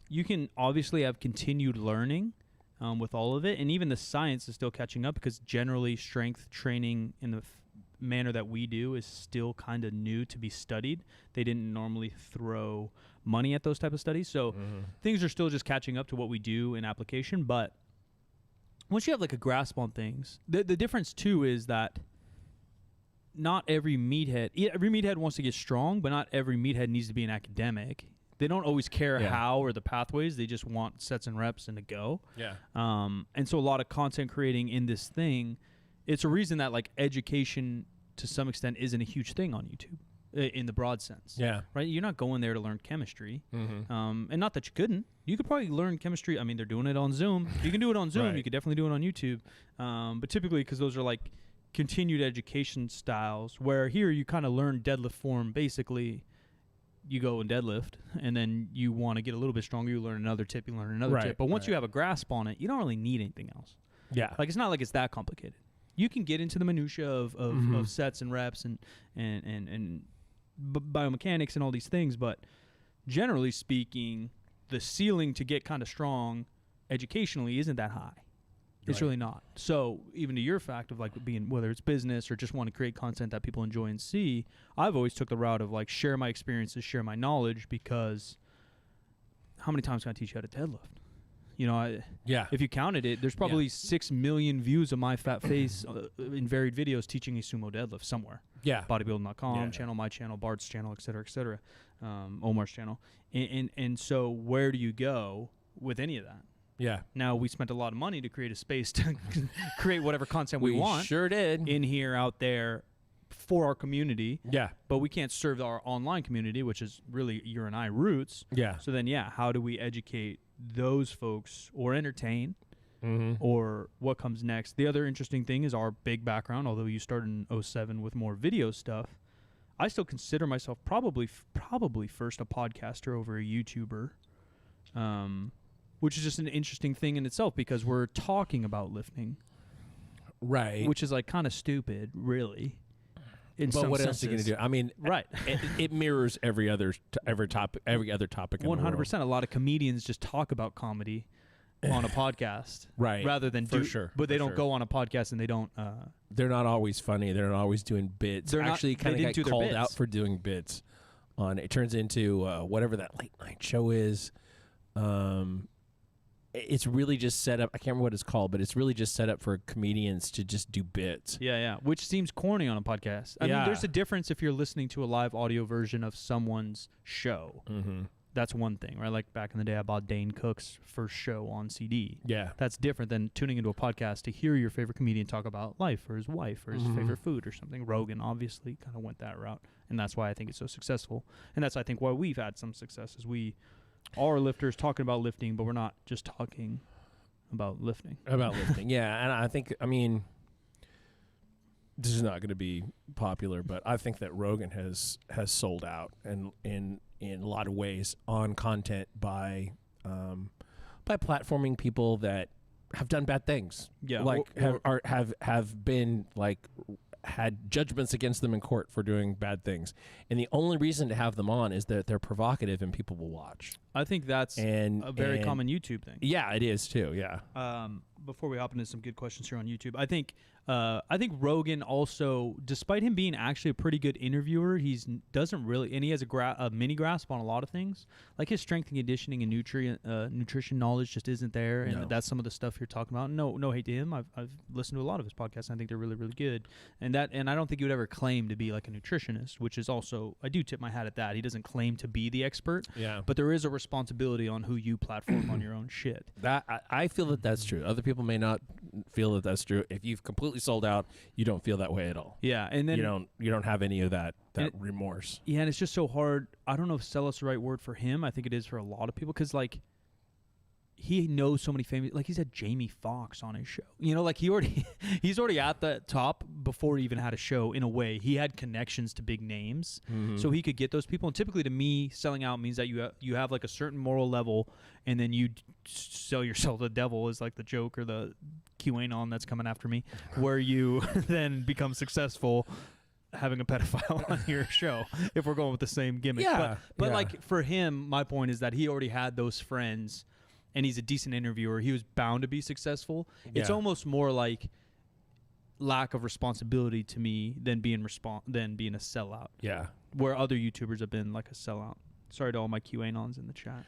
[SPEAKER 3] you can obviously have continued learning with all of it, and even the science is still catching up because generally strength training in the manner that we do is still kind of new to be studied. They didn't normally throw money at those type of studies, so things are still just catching up to what we do in application. But once you have like a grasp on things, the difference too is that not every meathead wants to get strong, but not every meathead needs to be an academic. They don't always care how or the pathways. They just want sets and reps and to go.
[SPEAKER 1] Yeah.
[SPEAKER 3] And so a lot of content creating in this thing, it's a reason that like education to some extent isn't a huge thing on YouTube in the broad sense.
[SPEAKER 1] Yeah.
[SPEAKER 3] Right? You're not going there to learn chemistry. And not that you couldn't. You could probably learn chemistry. I mean, they're doing it on Zoom. You can do it on Zoom.
[SPEAKER 1] Right.
[SPEAKER 3] You could definitely do it on YouTube. But typically, because those are like continued education styles, where here you kind of learn deadlift form basically. You go and deadlift, and then you want to get a little bit stronger, you learn another tip, tip. But once you have a grasp on it, you don't really need anything else.
[SPEAKER 1] Yeah.
[SPEAKER 3] Like, it's not like it's that complicated. You can get into the minutia of sets and reps and biomechanics and all these things, but generally speaking, the ceiling to get kind of strong educationally isn't that high. It's really not. So even to your fact of like being, whether it's business or just want to create content that people enjoy and see, I've always took the route of like share my experiences, share my knowledge, because how many times can I teach you how to deadlift? You know, if you counted it, there's probably 6 million views of my fat face in varied videos teaching a sumo deadlift somewhere.
[SPEAKER 1] Yeah.
[SPEAKER 3] Bodybuilding.com, channel, my channel, Bart's channel, et cetera, Omar's channel. And so where do you go with any of that?
[SPEAKER 1] Yeah.
[SPEAKER 3] Now, we spent a lot of money to create a space to create whatever content we want.
[SPEAKER 1] Sure did.
[SPEAKER 3] In here, out there, for our community.
[SPEAKER 1] Yeah.
[SPEAKER 3] But we can't serve our online community, which is really your and I roots.
[SPEAKER 1] Yeah.
[SPEAKER 3] So then, how do we educate those folks or entertain? Or what comes next? The other interesting thing is our big background. Although you started in 2007 with more video stuff, I still consider myself probably first a podcaster over a YouTuber. Which is just an interesting thing in itself because we're talking about lifting.
[SPEAKER 1] Right.
[SPEAKER 3] Which is like kind of stupid, really.
[SPEAKER 1] But what else are you going to do? I mean, it mirrors every other topic.
[SPEAKER 3] 100%. A lot of comedians just talk about comedy on a podcast.
[SPEAKER 1] Right.
[SPEAKER 3] Rather than but they don't go on a podcast and they don't.
[SPEAKER 1] They're not always funny. They're not always doing bits. They're actually kind of get called out for doing bits. It turns into whatever that late night show is. It's really just set up. I can't remember what it's called, but it's really just set up for comedians to just do bits.
[SPEAKER 3] Yeah. Which seems corny on a podcast. I mean, there's a difference if you're listening to a live audio version of someone's show that's one thing, right? Like back in the day, I bought Dane Cook's first show on CD.
[SPEAKER 1] Yeah.
[SPEAKER 3] That's different than tuning into a podcast to hear your favorite comedian talk about life or his wife or his favorite food or something. Rogan obviously kind of went that route, and that's why I think it's so successful. And that's, I think, why we've had some success, is we are lifters talking about lifting, but we're not just talking about lifting.
[SPEAKER 1] Yeah, and I think, I mean, this is not going to be popular, but I think that Rogan has sold out, and in a lot of ways on content by platforming people that have done bad things.
[SPEAKER 3] Yeah,
[SPEAKER 1] like have been like had judgments against them in court for doing bad things, and the only reason to have them on is that they're provocative and people will watch.
[SPEAKER 3] I think that's a very common YouTube thing.
[SPEAKER 1] Yeah, it is too. Yeah.
[SPEAKER 3] Before we hop into some good questions here on YouTube, I think Rogan also, despite him being actually a pretty good interviewer, doesn't really, and he has a mini grasp on a lot of things. Like his strength and conditioning and nutrition knowledge just isn't there, and that's some of the stuff you're talking about. No hate to him. I've listened to a lot of his podcasts, and I think they're really, really good. And I don't think he would ever claim to be like a nutritionist, which is also, I do tip my hat at that. He doesn't claim to be the expert.
[SPEAKER 1] Yeah.
[SPEAKER 3] But there is a responsibility on who you platform on your own shit.
[SPEAKER 1] That I feel that that's true. Other people may not feel that that's true. If you've completely sold out, you don't feel that way at all.
[SPEAKER 3] Yeah, and then
[SPEAKER 1] you don't have any of that remorse.
[SPEAKER 3] Yeah, and it's just so hard. I don't know if sell is the right word for him. I think it is for a lot of people, because like he knows so many famous, like he's had Jamie Foxx on his show. You know, like he's already at the top before he even had a show. In a way, he had connections to big names, so he could get those people. And typically, to me, selling out means that you have like a certain moral level, and then you sell yourself to the devil, is like the joke or the QAnon that's coming after me, where you then become successful having a pedophile on your show, if we're going with the same gimmick.
[SPEAKER 1] Yeah,
[SPEAKER 3] but like for him, my point is that he already had those friends, and he's a decent interviewer. He was bound to be successful. Yeah. It's almost more like lack of responsibility to me than being a sellout.
[SPEAKER 1] Yeah.
[SPEAKER 3] Where other YouTubers have been like a sellout. Sorry to all my QAnons in the chat.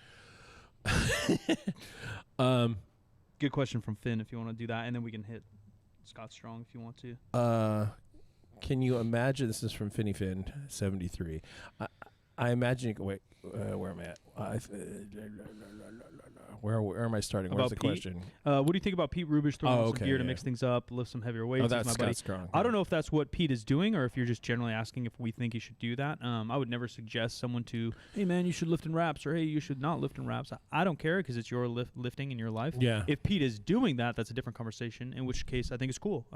[SPEAKER 3] Good question from Finn, if you want to do that, and then we can hit Scott Strong if you want to.
[SPEAKER 1] Can you imagine? This is from Finny Finn 73. I imagine. Wait, where am I at? Where am I starting? Where's the question?
[SPEAKER 3] What do you think about Pete Rubish throwing some gear to mix things up, lift some heavier weights?
[SPEAKER 1] That's
[SPEAKER 3] my buddy.
[SPEAKER 1] Strong.
[SPEAKER 3] I don't know if that's what Pete is doing, or if you're just generally asking if we think he should do that. I would never suggest someone to, hey man, you should lift in wraps, or hey, you should not lift in wraps. I don't care, because it's your lifting in your life.
[SPEAKER 1] Yeah.
[SPEAKER 3] If Pete is doing that, that's a different conversation. In which case, I think it's cool.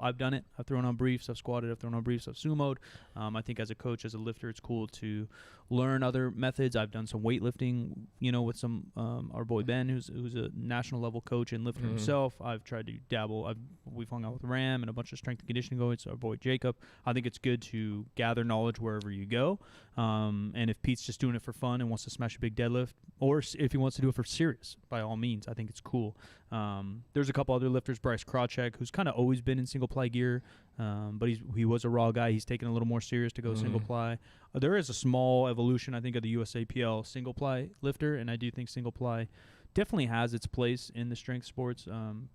[SPEAKER 3] I've done it. I've thrown on briefs. I've squatted. I've thrown on briefs. I've sumoed. I think as a coach, as a lifter, it's cool to learn other methods. I've done some weightlifting, with some our boy Ben, who's a national level coach and lifter himself. I've tried to dabble. We've hung out with Ram and a bunch of strength and conditioning coaches. Our boy Jacob. I think it's good to gather knowledge wherever you go. And if Pete's just doing it for fun and wants to smash a big deadlift, or if he wants to do it for serious, by all means, I think it's cool. There's a couple other lifters, Bryce Krawcheck, who's kind of always been in single ply gear, but he was a raw guy. He's taken a little more serious to go single ply. There is a small evolution, I think, of the USAPL single ply lifter, and I do think single ply definitely has its place in the strength sports.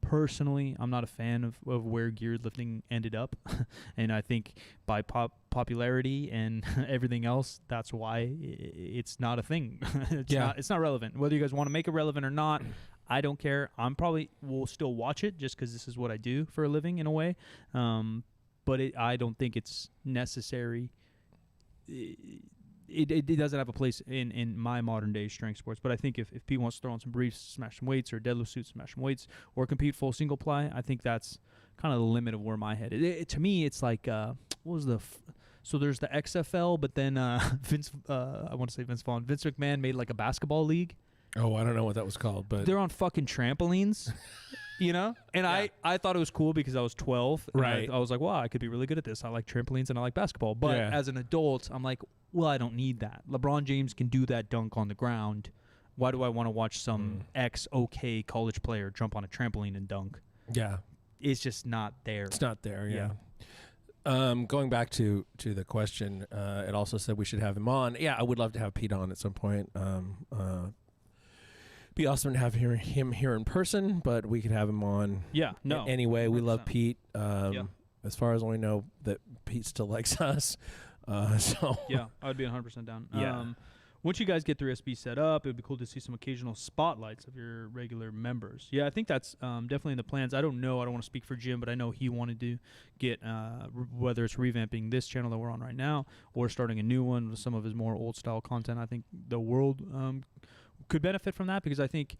[SPEAKER 3] Personally, I'm not a fan of where geared lifting ended up, and I think by popularity and everything else, that's why it's not a thing. It's not relevant. Whether you guys want to make it relevant or not, I don't care. will still watch it just because this is what I do for a living in a way. But I don't think it's necessary. It doesn't have a place in my modern day strength sports. But I think if Pete wants to throw on some briefs, smash some weights, or deadlift suits, smash some weights, or compete full single ply, I think that's kind of the limit of where my head is. To me, it's like, what was so there's the XFL, but then Vince McMahon made like a basketball league.
[SPEAKER 1] Oh, I don't know what that was called, but
[SPEAKER 3] they're on fucking trampolines. And yeah. I thought it was cool because I was 12.
[SPEAKER 1] Right.
[SPEAKER 3] I was like, wow, I could be really good at this. I like trampolines and I like basketball. But as an adult, I'm like, well, I don't need that. LeBron James can do that dunk on the ground. Why do I want to watch some OK college player jump on a trampoline and dunk?
[SPEAKER 1] Yeah.
[SPEAKER 3] It's just not there.
[SPEAKER 1] It's not there, yeah. Going back to the question, it also said we should have him on. Yeah, I would love to have Pete on at some point. Be awesome to have him here in person, but we could have him on.
[SPEAKER 3] Yeah, no.
[SPEAKER 1] Anyway, 100%. We love Pete.
[SPEAKER 3] Yeah.
[SPEAKER 1] As far as we know, that Pete still likes us. So
[SPEAKER 3] yeah, I'd be 100% down.
[SPEAKER 1] Yeah.
[SPEAKER 3] once you guys get 3SB set up, it would be cool to see some occasional spotlights of your regular members. Yeah, I think that's definitely in the plans. I don't know. I don't want to speak for Jim, but I know he wanted to get, whether it's revamping this channel that we're on right now or starting a new one with some of his more old-style content. I think the world could benefit from that because I think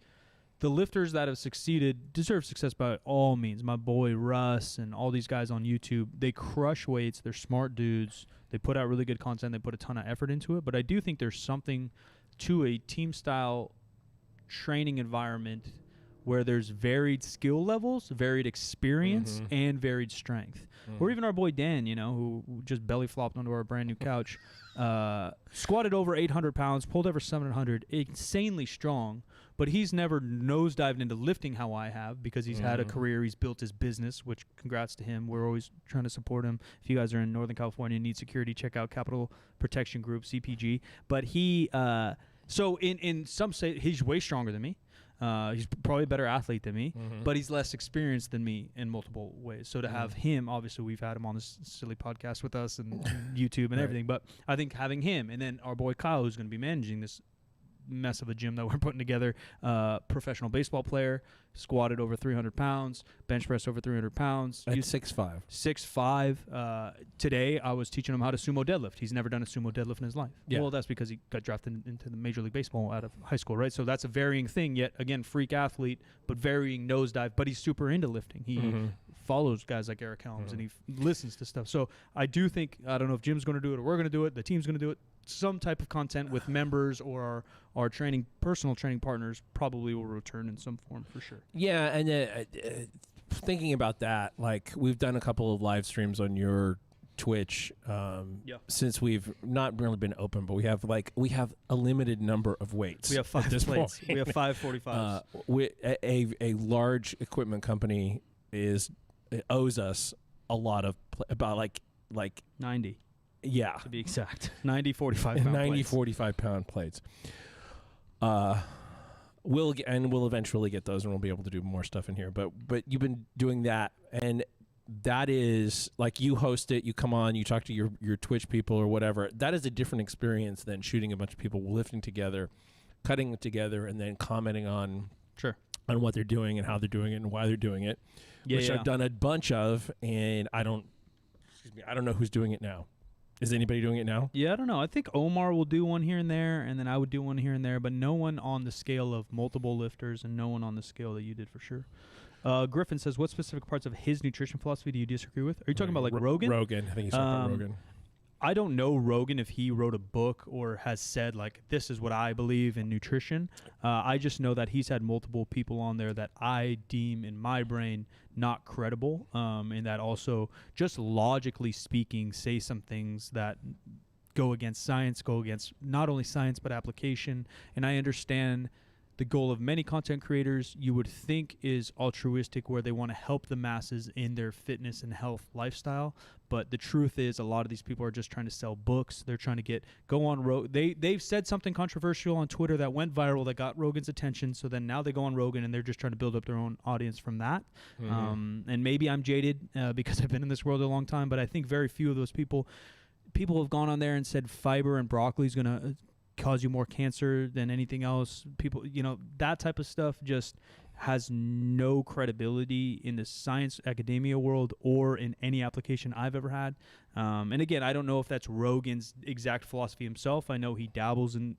[SPEAKER 3] the lifters that have succeeded deserve success by all means. My boy Russ and all these guys on YouTube, they crush weights. They're smart dudes. They put out really good content. They put a ton of effort into it. But I do think there's something to a team-style training environment where there's varied skill levels, varied experience, and varied strength. Or even our boy Dan, who just belly flopped onto our brand new couch, squatted over 800 pounds, pulled over 700, insanely strong. But he's never nosedived into lifting how I have because he's had a career. He's built his business, which congrats to him. We're always trying to support him. If you guys are in Northern California and need security, check out Capital Protection Group, CPG. But he, so in some say, he's way stronger than me. He's probably a better athlete than me, but he's less experienced than me in multiple ways. So to have him, obviously we've had him on this silly podcast with us and YouTube and everything. But I think having him and then our boy Kyle, who's going to be managing this mess of a gym that we're putting together, professional baseball player, squatted over 300 pounds, bench press over 300 pounds.
[SPEAKER 1] At 6'5".
[SPEAKER 3] 6'5". Today I was teaching him how to sumo deadlift. He's never done a sumo deadlift in his life. Yeah. Well, that's because he got drafted into the Major League Baseball out of high school, right? So that's a varying thing, yet again, freak athlete, but varying nosedive, but he's super into lifting. He follows guys like Eric Helms and he listens to stuff. So I do think, I don't know if Jim's going to do it or we're going to do it, the team's going to do it, some type of content with members or our personal training partners probably will return in some form for sure.
[SPEAKER 1] Yeah, and thinking about that, like we've done a couple of live streams on your Twitch since we've not really been open, but we have a limited number of weights.
[SPEAKER 3] We have 5 plates. We have 5 45s.
[SPEAKER 1] A large equipment company owes us a lot of about like
[SPEAKER 3] 90.
[SPEAKER 1] Yeah.
[SPEAKER 3] To be exact. 90 45 pound
[SPEAKER 1] 90
[SPEAKER 3] plates.
[SPEAKER 1] 45 pound plates. We'll eventually get those and we'll be able to do more stuff in here. But you've been doing that, and that is like you host it, you come on, you talk to your Twitch people or whatever. That is a different experience than shooting a bunch of people lifting together, cutting it together, and then commenting on what they're doing and how they're doing it and why they're doing it. Which I've done a bunch of, and I don't know who's doing it now. Is anybody doing it now?
[SPEAKER 3] Yeah, I don't know. I think Omar will do one here and there, and then I would do one here and there, but no one on the scale of multiple lifters and no one on the scale that you did for sure. Griffin says, what specific parts of his nutrition philosophy do you disagree with? Are you talking about like Rogan?
[SPEAKER 1] Rogan. I think he's talking about Rogan.
[SPEAKER 3] I don't know Rogan if he wrote a book or has said, like, this is what I believe in nutrition. I just know that he's had multiple people on there that I deem in my brain not credible, and that also, just logically speaking, say some things that go against science, go against not only science but application. And I understand the goal of many content creators you would think is altruistic, where they want to help the masses in their fitness and health lifestyle. But the truth is, a lot of these people are just trying to sell books. They're trying to go on they've said something controversial on Twitter that went viral that got Rogan's attention. So then now they go on Rogan and they're just trying to build up their own audience from that. And maybe I'm jaded because I've been in this world a long time, but I think very few of those people have gone on there and said fiber and broccoli is going to cause you more cancer than anything else. People, that type of stuff just has no credibility in the science academia world or in any application I've ever had. And again, I don't know if that's Rogan's exact philosophy himself. I know he dabbles in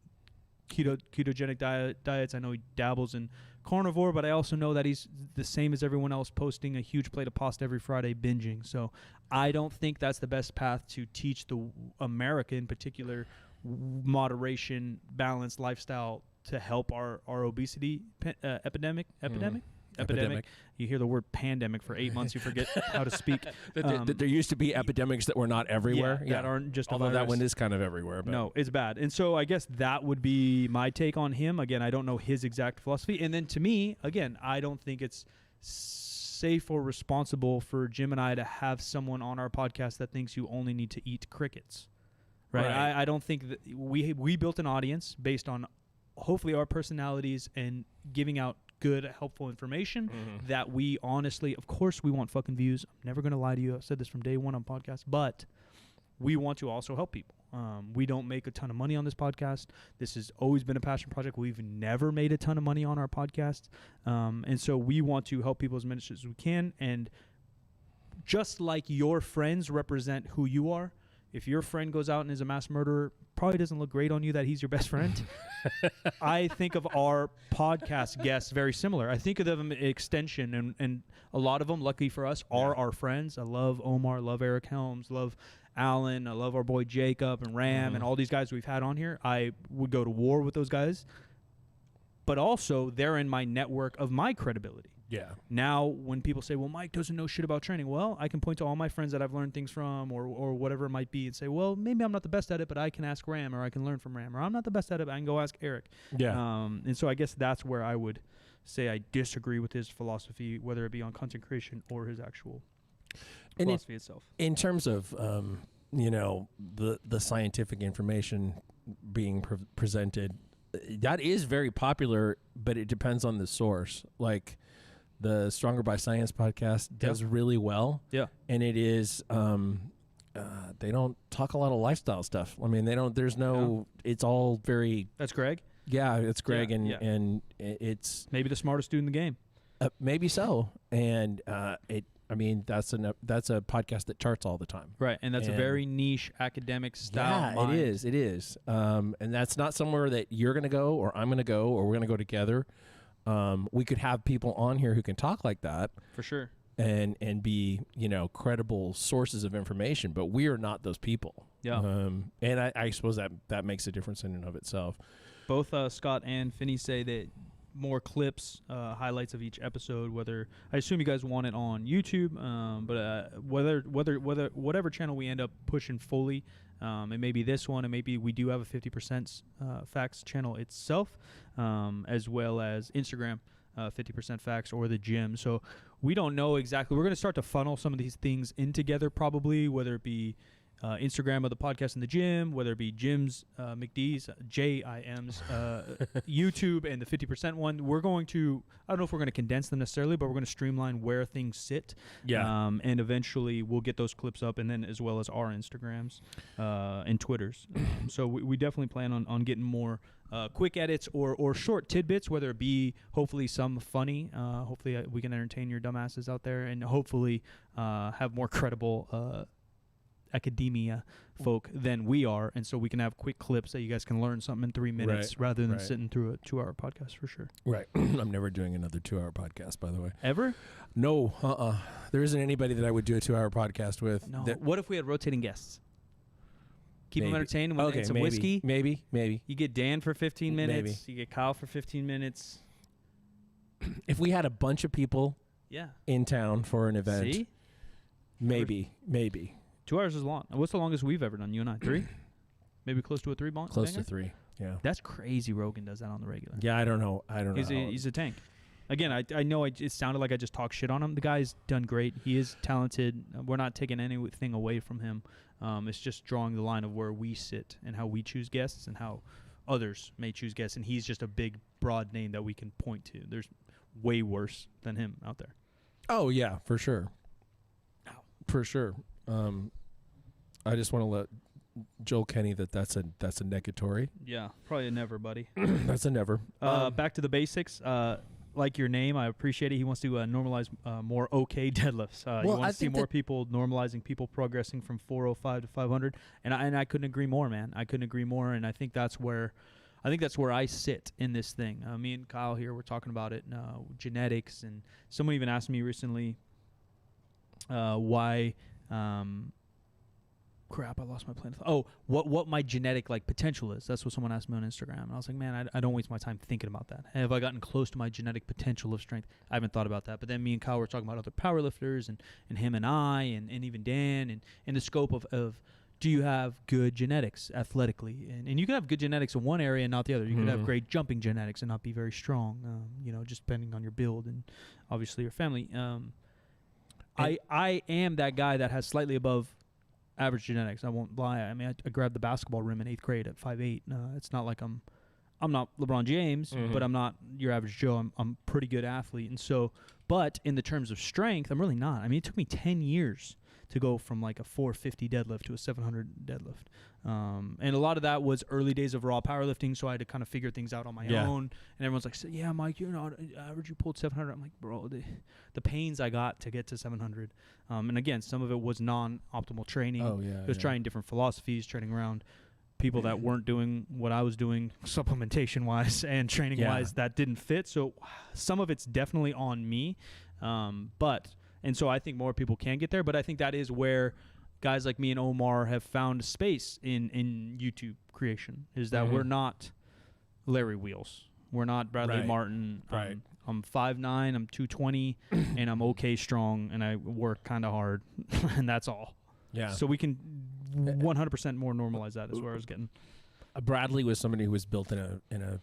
[SPEAKER 3] ketogenic diets. I know he dabbles in carnivore, but I also know that he's the same as everyone else, posting a huge plate of pasta every Friday, binging. So I don't think that's the best path to teach the America in particular moderation, balanced lifestyle to help our obesity epidemic. You hear the word pandemic for 8 months, you forget how to speak.
[SPEAKER 1] There used to be epidemics that were not everywhere.
[SPEAKER 3] That aren't just
[SPEAKER 1] although that one is kind of everywhere. But
[SPEAKER 3] no, it's bad. And so I guess that would be my take on him. Again, I don't know his exact philosophy. And then to me, again, I don't think it's safe or responsible for Jim and I to have someone on our podcast that thinks you only need to eat crickets. Right. I don't think that we built an audience based on hopefully our personalities and giving out good, helpful information that we honestly, of course, we want fucking views. I'm never going to lie to you. I've said this from day one on podcasts, but we want to also help people. We don't make a ton of money on this podcast. This has always been a passion project. We've never made a ton of money on our podcast. And so we want to help people as much as we can. And just like your friends represent who you are, if your friend goes out and is a mass murderer, probably doesn't look great on you that he's your best friend. I think of our podcast guests very similar. I think of them extension, and a lot of them, luckily for us, are our friends. I love Omar, love Eric Helms, love Alan, I love our boy Jacob and Ram and all these guys we've had on here. I would go to war with those guys. But also, they're in my network of my credibility.
[SPEAKER 1] Yeah.
[SPEAKER 3] Now, when people say, well, Mike doesn't know shit about training, well, I can point to all my friends that I've learned things from or whatever it might be and say, well, maybe I'm not the best at it, but I can ask Ram or I can learn from Ram. Or I'm not the best at it, but I can go ask Eric.
[SPEAKER 1] Yeah.
[SPEAKER 3] And so I guess that's where I would say I disagree with his philosophy, whether it be on content creation or his actual philosophy itself.
[SPEAKER 1] In terms of, the scientific information being presented, that is very popular, but it depends on the source. Like the Stronger by Science podcast does really well.
[SPEAKER 3] Yeah.
[SPEAKER 1] And it is, they don't talk a lot of lifestyle stuff. I mean, it's all very.
[SPEAKER 3] That's Greg?
[SPEAKER 1] Yeah, it's Greg.
[SPEAKER 3] Yeah,
[SPEAKER 1] and it's.
[SPEAKER 3] Maybe the smartest dude in the game.
[SPEAKER 1] Maybe so. And that's a podcast that charts all the time.
[SPEAKER 3] Right, and that's a very niche academic style.
[SPEAKER 1] Yeah, it is. And that's not somewhere that you're going to go or I'm going to go or we're going to go together. We could have people on here who can talk like that.
[SPEAKER 3] For sure.
[SPEAKER 1] And be, credible sources of information, but we are not those people.
[SPEAKER 3] Yeah.
[SPEAKER 1] And I suppose that makes a difference in and of itself.
[SPEAKER 3] Both Scott and Finney say that more clips, highlights of each episode. Whether I assume you guys want it on YouTube, but whatever channel we end up pushing fully, it may be this one, and maybe we do have a 50% facts channel itself, as well as Instagram, 50% facts or the gym. So we don't know exactly. We're going to start to funnel some of these things in together, probably, whether it be Instagram of the podcast in the gym, whether it be Jim's, McD's, JIM's, YouTube, and the 50% one. We're going to, I don't know if we're going to condense them necessarily, but we're going to streamline where things sit.
[SPEAKER 1] Yeah.
[SPEAKER 3] And eventually we'll get those clips up, and then as well as our Instagrams and Twitters. So we definitely plan on getting more quick edits or short tidbits, whether it be hopefully some funny. Hopefully we can entertain your dumbasses out there, and hopefully have more credible academia folk than we are, and so we can have quick clips that you guys can learn something in 3 minutes rather than sitting through a 2-hour podcast for sure.
[SPEAKER 1] Right. I'm never doing another 2-hour podcast, by the way.
[SPEAKER 3] Ever?
[SPEAKER 1] No. There isn't anybody that I would do a 2-hour podcast with.
[SPEAKER 3] No. What if we had rotating guests? Keep them entertained with some
[SPEAKER 1] maybe,
[SPEAKER 3] whiskey.
[SPEAKER 1] Maybe.
[SPEAKER 3] You get Dan for 15 minutes.
[SPEAKER 1] Maybe.
[SPEAKER 3] You get Kyle for 15 minutes.
[SPEAKER 1] If we had a bunch of people in town for an event,
[SPEAKER 3] See?
[SPEAKER 1] maybe.
[SPEAKER 3] 2 hours is long. What's the longest we've ever done, you and I? 3? Maybe close to a 3 bond.
[SPEAKER 1] Close to 3, yeah.
[SPEAKER 3] That's crazy. Rogan does that on the regular.
[SPEAKER 1] Yeah, I don't know.
[SPEAKER 3] He's a tank. Again, I know it sounded like I just talked shit on him. The guy's done great. He is talented. We're not taking anything away from him. It's just drawing the line of where we sit and how we choose guests and how others may choose guests. And he's just a big, broad name that we can point to. There's way worse than him out there.
[SPEAKER 1] Oh, yeah, for sure. For sure. I just want to let Joel Kenny that's a negatory.
[SPEAKER 3] Yeah, probably a never, buddy.
[SPEAKER 1] That's a never.
[SPEAKER 3] Back to the basics. Like your name, I appreciate it. He wants to normalize more OK deadlifts. He wants to see more people normalizing people progressing from 405 to 500, and I couldn't agree more, man. I couldn't agree more, and I think that's where I sit in this thing. Me and Kyle here, we're talking about it, genetics, and someone even asked me recently why. Crap, I lost my plan of thought. Oh, what my genetic potential is. That's what someone asked me on Instagram. And I was like, man, I don't waste my time thinking about that. Have I gotten close to my genetic potential of strength? I haven't thought about that. But then me and Kyle were talking about other powerlifters and him and I and even Dan and the scope of do you have good genetics athletically? And you can have good genetics in one area and not the other. You could have great jumping genetics and not be very strong, just depending on your build and obviously your family. I am that guy that has slightly above average genetics. I won't lie. I mean, I grabbed the basketball rim in 8th grade at 5'8". It's not like I'm not LeBron James, but I'm not your average Joe. I'm a pretty good athlete. And so But in the terms of strength, I'm really not. I mean, it took me 10 years to go from like a 450 deadlift to a 700 deadlift. And a lot of that was early days of raw powerlifting, so I had to kind of figure things out on my own. And everyone's like, yeah, Mike, you're not average, you pulled 700. I'm like, bro, the pains I got to get to 700. And again, some of it was non-optimal training.
[SPEAKER 1] Oh, yeah.
[SPEAKER 3] It was trying different philosophies, training around people that weren't doing what I was doing supplementation-wise and training-wise that didn't fit. So some of it's definitely on me. And so I think more people can get there, but I think that is where guys like me and Omar have found space in YouTube creation, is that we're not Larry Wheels. We're not Bradley Martin.
[SPEAKER 1] Right.
[SPEAKER 3] I'm 5'9", I'm 220, and I'm okay strong, and I work kind of hard, and that's all.
[SPEAKER 1] Yeah.
[SPEAKER 3] So we can 100% more normalize that is where I was getting.
[SPEAKER 1] Bradley was somebody who was built in a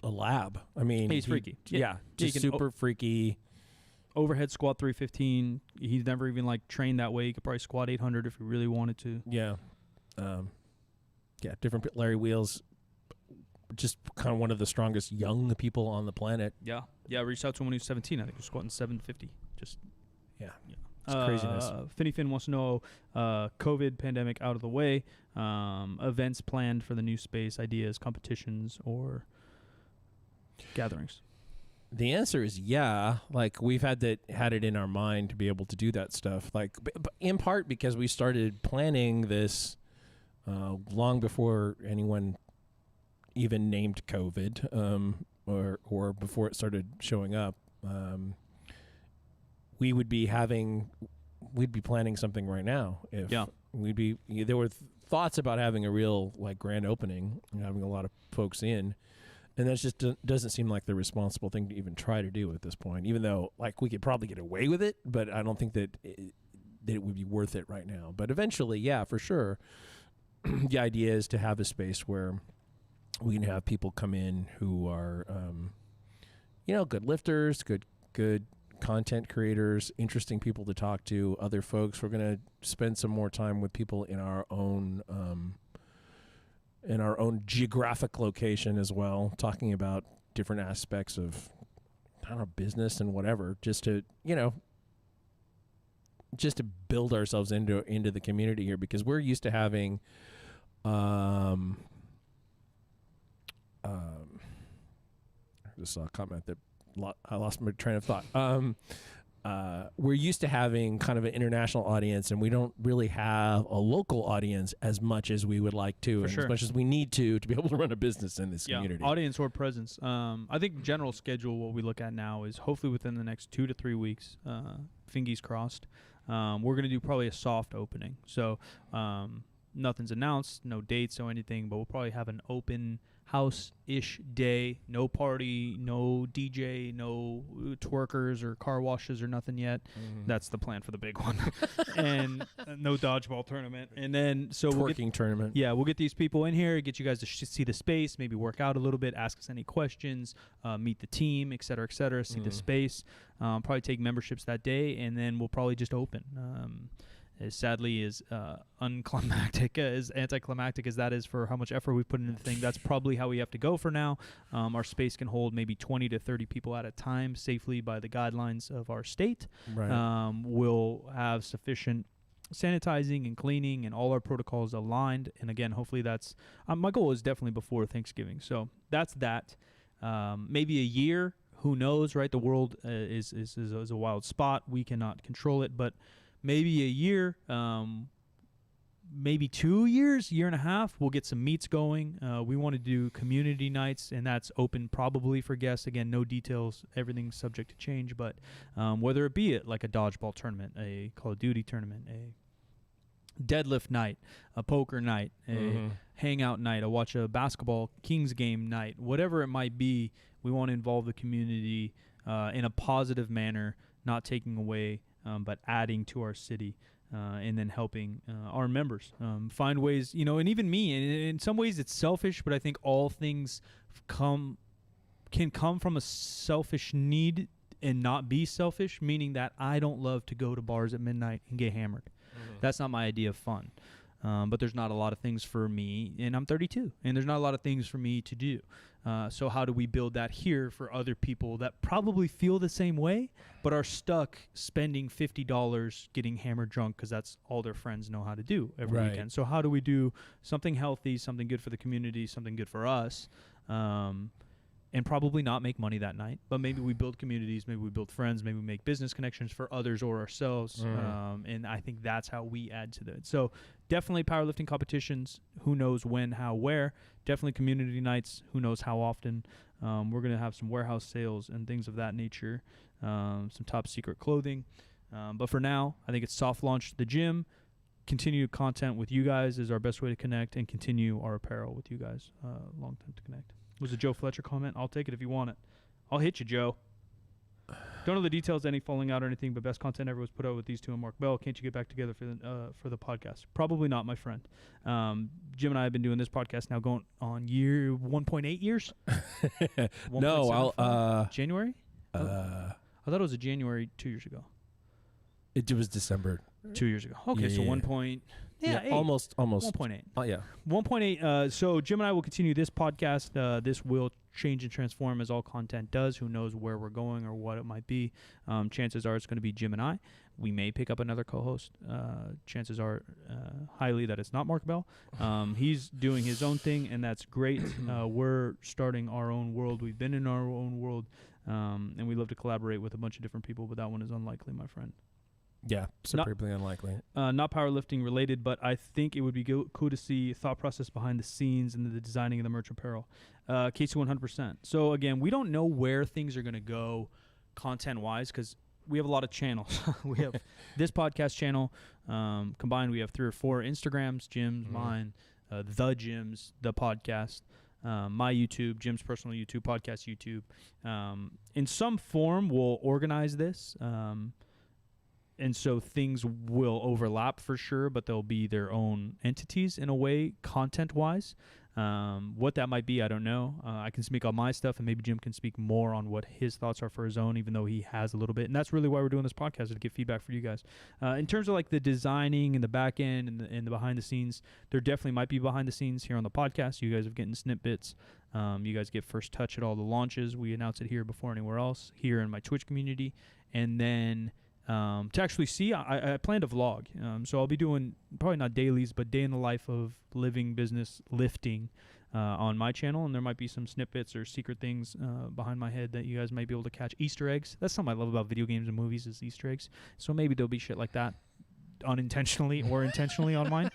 [SPEAKER 1] lab. I mean,
[SPEAKER 3] he's freaky.
[SPEAKER 1] Just super freaky.
[SPEAKER 3] Overhead squat 315. He's never even like trained that way. He could probably squat 800 if he really wanted to.
[SPEAKER 1] Yeah. Different Larry Wheels, just kind of one of the strongest young people on the planet.
[SPEAKER 3] Yeah. Reached out to him when he was 17. I think he was squatting 750. Just
[SPEAKER 1] it's craziness.
[SPEAKER 3] Finny Finn wants to know, COVID pandemic out of the way, events planned for the new space, ideas, competitions, or gatherings.
[SPEAKER 1] The answer is yeah. Like, we've had it in our mind to be able to do that stuff. Like, in part because we started planning this long before anyone even named COVID, or before it started showing up. We'd be planning something right now. There were thoughts about having a real like grand opening and having a lot of folks in. And that just doesn't seem like the responsible thing to even try to do at this point, even though like we could probably get away with it, but I don't think that it would be worth it right now. But eventually, yeah, for sure. The idea is to have a space where we can have people come in who are, good lifters, good content creators, interesting people to talk to, other folks. We're going to spend some more time with people in our own geographic location as well, talking about different aspects of, I don't know, business and whatever, just to build ourselves into the community here, because we're used to having I just saw a comment that I lost my train of thought. We're used to having kind of an international audience, and we don't really have a local audience as much as we would like to, as much as we need to be able to run a business in this community.
[SPEAKER 3] Audience or presence. I think general schedule, what we look at now is hopefully within the next 2 to 3 weeks, fingers crossed, we're going to do probably a soft opening. So nothing's announced, no dates or anything, but we'll probably have an open house-ish day, no party, no DJ, no twerkers or car washes or nothing yet. That's the plan for the big one. And no dodgeball tournament. And then
[SPEAKER 1] twerking tournament.
[SPEAKER 3] Yeah, we'll get these people in here, get you guys to see the space, maybe work out a little bit, ask us any questions, meet the team, et cetera, see the space. Probably take memberships that day, and then we'll probably just open. As sadly as unclimactic, as anticlimactic as that is for how much effort we put into the thing, that's probably how we have to go for now. Our space can hold maybe 20 to 30 people at a time safely by the guidelines of our state.
[SPEAKER 1] Right.
[SPEAKER 3] We'll have sufficient sanitizing and cleaning and all our protocols aligned. And again, hopefully that's my goal is definitely before Thanksgiving. So that's that. Maybe a year, who knows, right? The world is a wild spot. We cannot control it, but maybe a year, maybe 2 years, year and a half, we'll get some meets going. We want to do community nights, and that's open probably for guests. Again, no details, everything's subject to change, but whether it be like a dodgeball tournament, a Call of Duty tournament, a deadlift night, a poker night, a hangout night, a watch a basketball Kings game night, whatever it might be, we want to involve the community in a positive manner, not taking away, but adding to our city, and then helping our members find ways, and even me. And in some ways it's selfish, but I think all things can come from a selfish need and not be selfish, meaning that I don't love to go to bars at midnight and get hammered. That's not my idea of fun. But there's not a lot of things for me, and I'm 32, and there's not a lot of things for me to do. So how do we build that here for other people that probably feel the same way, but are stuck spending $50 getting hammered drunk because that's all their friends know how to do every
[SPEAKER 1] Right.
[SPEAKER 3] weekend. So how do we do something healthy, something good for the community, something good for us, and probably not make money that night, but maybe we build communities, maybe we build friends, maybe we make business connections for others or ourselves. And I think that's how we add to that. So definitely powerlifting competitions, who knows when, how, where. Definitely community nights, who knows how often. We're going to have some warehouse sales and things of that nature, some top secret clothing. But for now, I think it's soft launch the gym. Continue content with you guys is our best way to connect, and continue our apparel with you guys. Long time to connect. Was a Joe Fletcher comment? I'll take it if you want it. I'll hit you, Joe. Don't know the details, any falling out or anything, but best content ever was put out with these two and Mark Bell. Can't you get back together for the podcast? Probably not, my friend. Jim and I have been doing this podcast now going on 1.8 years.
[SPEAKER 1] No,
[SPEAKER 3] 1.75? January? I thought it was a January 2 years ago.
[SPEAKER 1] it was December.
[SPEAKER 3] 2 years ago. Okay, so
[SPEAKER 1] Yeah.
[SPEAKER 3] 1 point. Yeah, 8.
[SPEAKER 1] almost.
[SPEAKER 3] 1.8.
[SPEAKER 1] Oh yeah.
[SPEAKER 3] 1.8. So Jim and I will continue this podcast. This will change and transform as all content does. Who knows where we're going or what it might be. Chances are it's going to be Jim and I. We may pick up another co-host. Chances are highly that it's not Mark Bell. He's doing his own thing, and that's great. We're starting our own world. We've been in our own world, and we love to collaborate with a bunch of different people, but that one is unlikely, my friend.
[SPEAKER 1] Yeah, supremely unlikely.
[SPEAKER 3] Not powerlifting related, but I think it would be cool to see thought process behind the scenes and the designing of the merch apparel. Casey 100%. So again, we don't know where things are going to go content-wise because we have a lot of channels. We have this podcast channel. Combined, we have 3 or 4 Instagrams, Jim's, mine, the Jim's, the podcast, my YouTube, Jim's personal YouTube, podcast YouTube. In some form, we'll organize this. And so things will overlap for sure, but they'll be their own entities in a way, content-wise. What that might be, I don't know. I can speak on my stuff, and maybe Jim can speak more on what his thoughts are for his own, even though he has a little bit. And that's really why we're doing this podcast, is to get feedback for you guys. In terms of like the designing and the back end and the behind the scenes, there definitely might be behind the scenes here on the podcast. You guys are getting snippets. You guys get first touch at all the launches. We announce it here before anywhere else, here in my Twitch community. And then to actually see, I planned a vlog. So I'll be doing probably not dailies, but day in the life of living, business, lifting on my channel. And there might be some snippets or secret things behind my head that you guys might be able to catch. Easter eggs. That's something I love about video games and movies, is Easter eggs. So maybe there'll be shit like that unintentionally or intentionally on mine.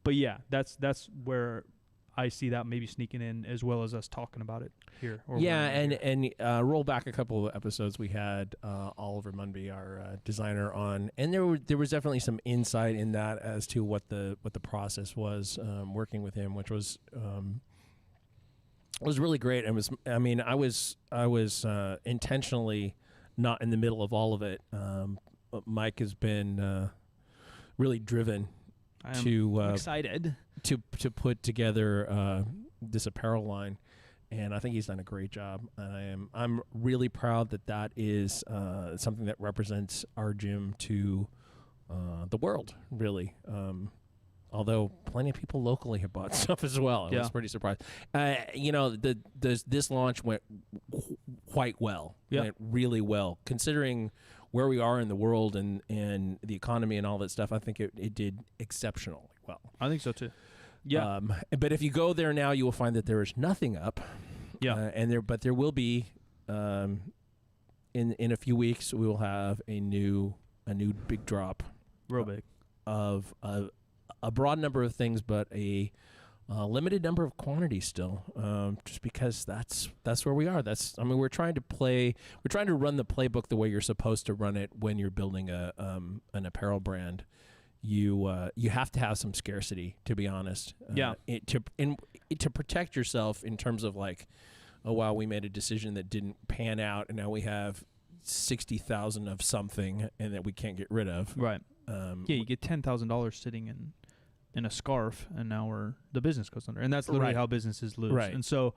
[SPEAKER 3] But yeah, that's where I see that maybe sneaking in, as well as us talking about it here.
[SPEAKER 1] Yeah, and roll back a couple of episodes. We had Oliver Munby, our designer, on, and there was definitely some insight in that as to what the process was working with him, which was really great. And I was intentionally not in the middle of all of it. But Mike has been really driven to
[SPEAKER 3] excited
[SPEAKER 1] to put together this apparel line, and I think he's done a great job. And I'm really proud that is something that represents our gym to the world, really. Although plenty of people locally have bought stuff as well. I was pretty surprised. This launch went quite well.
[SPEAKER 3] Yeah.
[SPEAKER 1] Went really well, considering where we are in the world and the economy and all that stuff. I think it did exceptionally well.
[SPEAKER 3] I think so too. Yeah.
[SPEAKER 1] But if you go there now, you will find that there is nothing up.
[SPEAKER 3] Yeah.
[SPEAKER 1] But there will be in a few weeks we will have a new big drop.
[SPEAKER 3] Real big.
[SPEAKER 1] Of a broad number of things, but a limited number of quantities still, just because that's where we are. We're trying to run the playbook the way you're supposed to run it when you're building an apparel brand. You have to have some scarcity, to be honest. To protect yourself in terms of like, oh wow, we made a decision that didn't pan out, and now we have 60,000 of something, and that we can't get rid of.
[SPEAKER 3] Right. You get $10,000 sitting in a scarf, and now the business goes under, and that's literally how businesses lose.
[SPEAKER 1] Right.
[SPEAKER 3] And so,